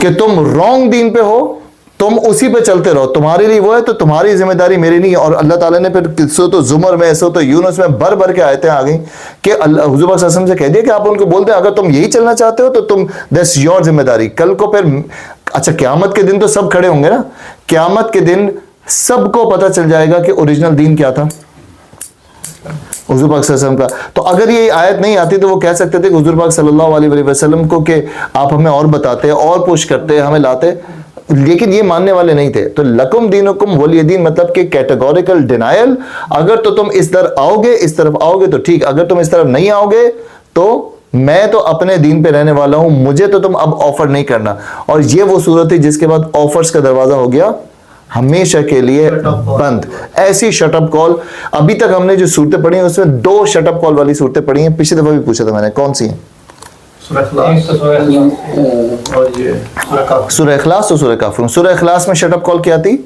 कि तुम रॉन्ग दीन पे हो, तुम उसी पे चलते रहो, तुम्हारे लिए वो है तो तुम्हारी जिम्मेदारी मेरी नहीं है। और अल्लाह ताला ने फिर किस्सों तो जुमर में, ऐसे तो यूनुस में भर भर के आयतें आ गई कि हुज़ूर पाक सल्लल्लाहु अलैहि वसल्लम से कह दिया कि आप उनको बोलते हैं अगर तुम यही चलना चाहते हो तो तुम, दैट्स योर जिम्मेदारी। कल को फिर अच्छा क़यामत के दिन तो सब खड़े होंगे ना, क़यामत के दिन सबको पता चल जाएगा कि ओरिजिनल दीन क्या था। हुजूर पाक सल्लल्लाहु अलैहि वसल्लम का। तो अगर ये आयत नहीं आती तो वो कह सकते थे कि हुजूर पाक सल्लल्लाहु अलैहि वसल्लम को कि आप हमें और बताते और पुश करते हमें लाते, लेकिन ये मानने वाले नहीं थे। तो लकुम दीनुकुम वलिय दीन मतलब कि कैटेगोरिकल डिनायल, अगर तो तुम इस तरफ आओगे, इस तरफ आओगे तो ठीक, अगर तुम इस तरफ नहीं आओगे तो मैं तो अपने दीन पे रहने वाला हूं, मुझे तो तुम अब ऑफर नहीं करना। और ये वो सूरत थी जिसके बाद ऑफर्स का दरवाजा हो गया हमेशा के लिए बंद। ऐसी शटअप कॉल, अभी तक हमने जो सूरतें पढ़ी हैं उसमें 2 शटअप कॉल वाली सूरतें पढ़ी हैं, पिछली दफा भी पूछा था मैंने, कौन सी हैं? सूरह इखलास और ये सूरह काफ। सूरह इखलास और सूरह काफिरून। सूरह इखलास में शटअप कॉल क्या थी?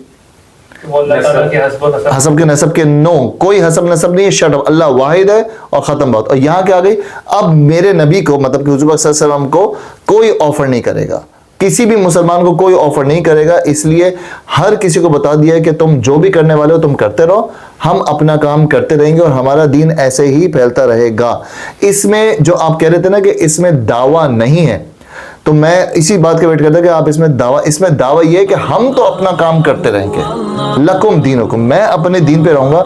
हसब के नसब के, नो, कोई हसब नसब नहीं है, शटअप, अल्लाह वाहिद है और खत्म बात। और यहाँ क्या आ गई, अब मेरे नबी को मतलब कि हुजूर पाक सल्लल्लाहु अलैहि वसल्लम को कोई ऑफर नहीं करेगा, किसी भी मुसलमान को कोई ऑफर नहीं करेगा, इसलिए हर किसी को बता दिया है कि तुम जो भी करने वाले हो तुम करते रहो, हम अपना काम करते रहेंगे और हमारा दीन ऐसे ही फैलता रहेगा। इसमें जो आप कह रहे थे ना कि इसमें दावा नहीं है, तो मैं इसी बात का वेट करता कि आप इसमें दावा ये है कि हम तो अपना काम करते रहेंगे, लकुम दीनुकुम, मैं अपने दीन पे रहूंगा।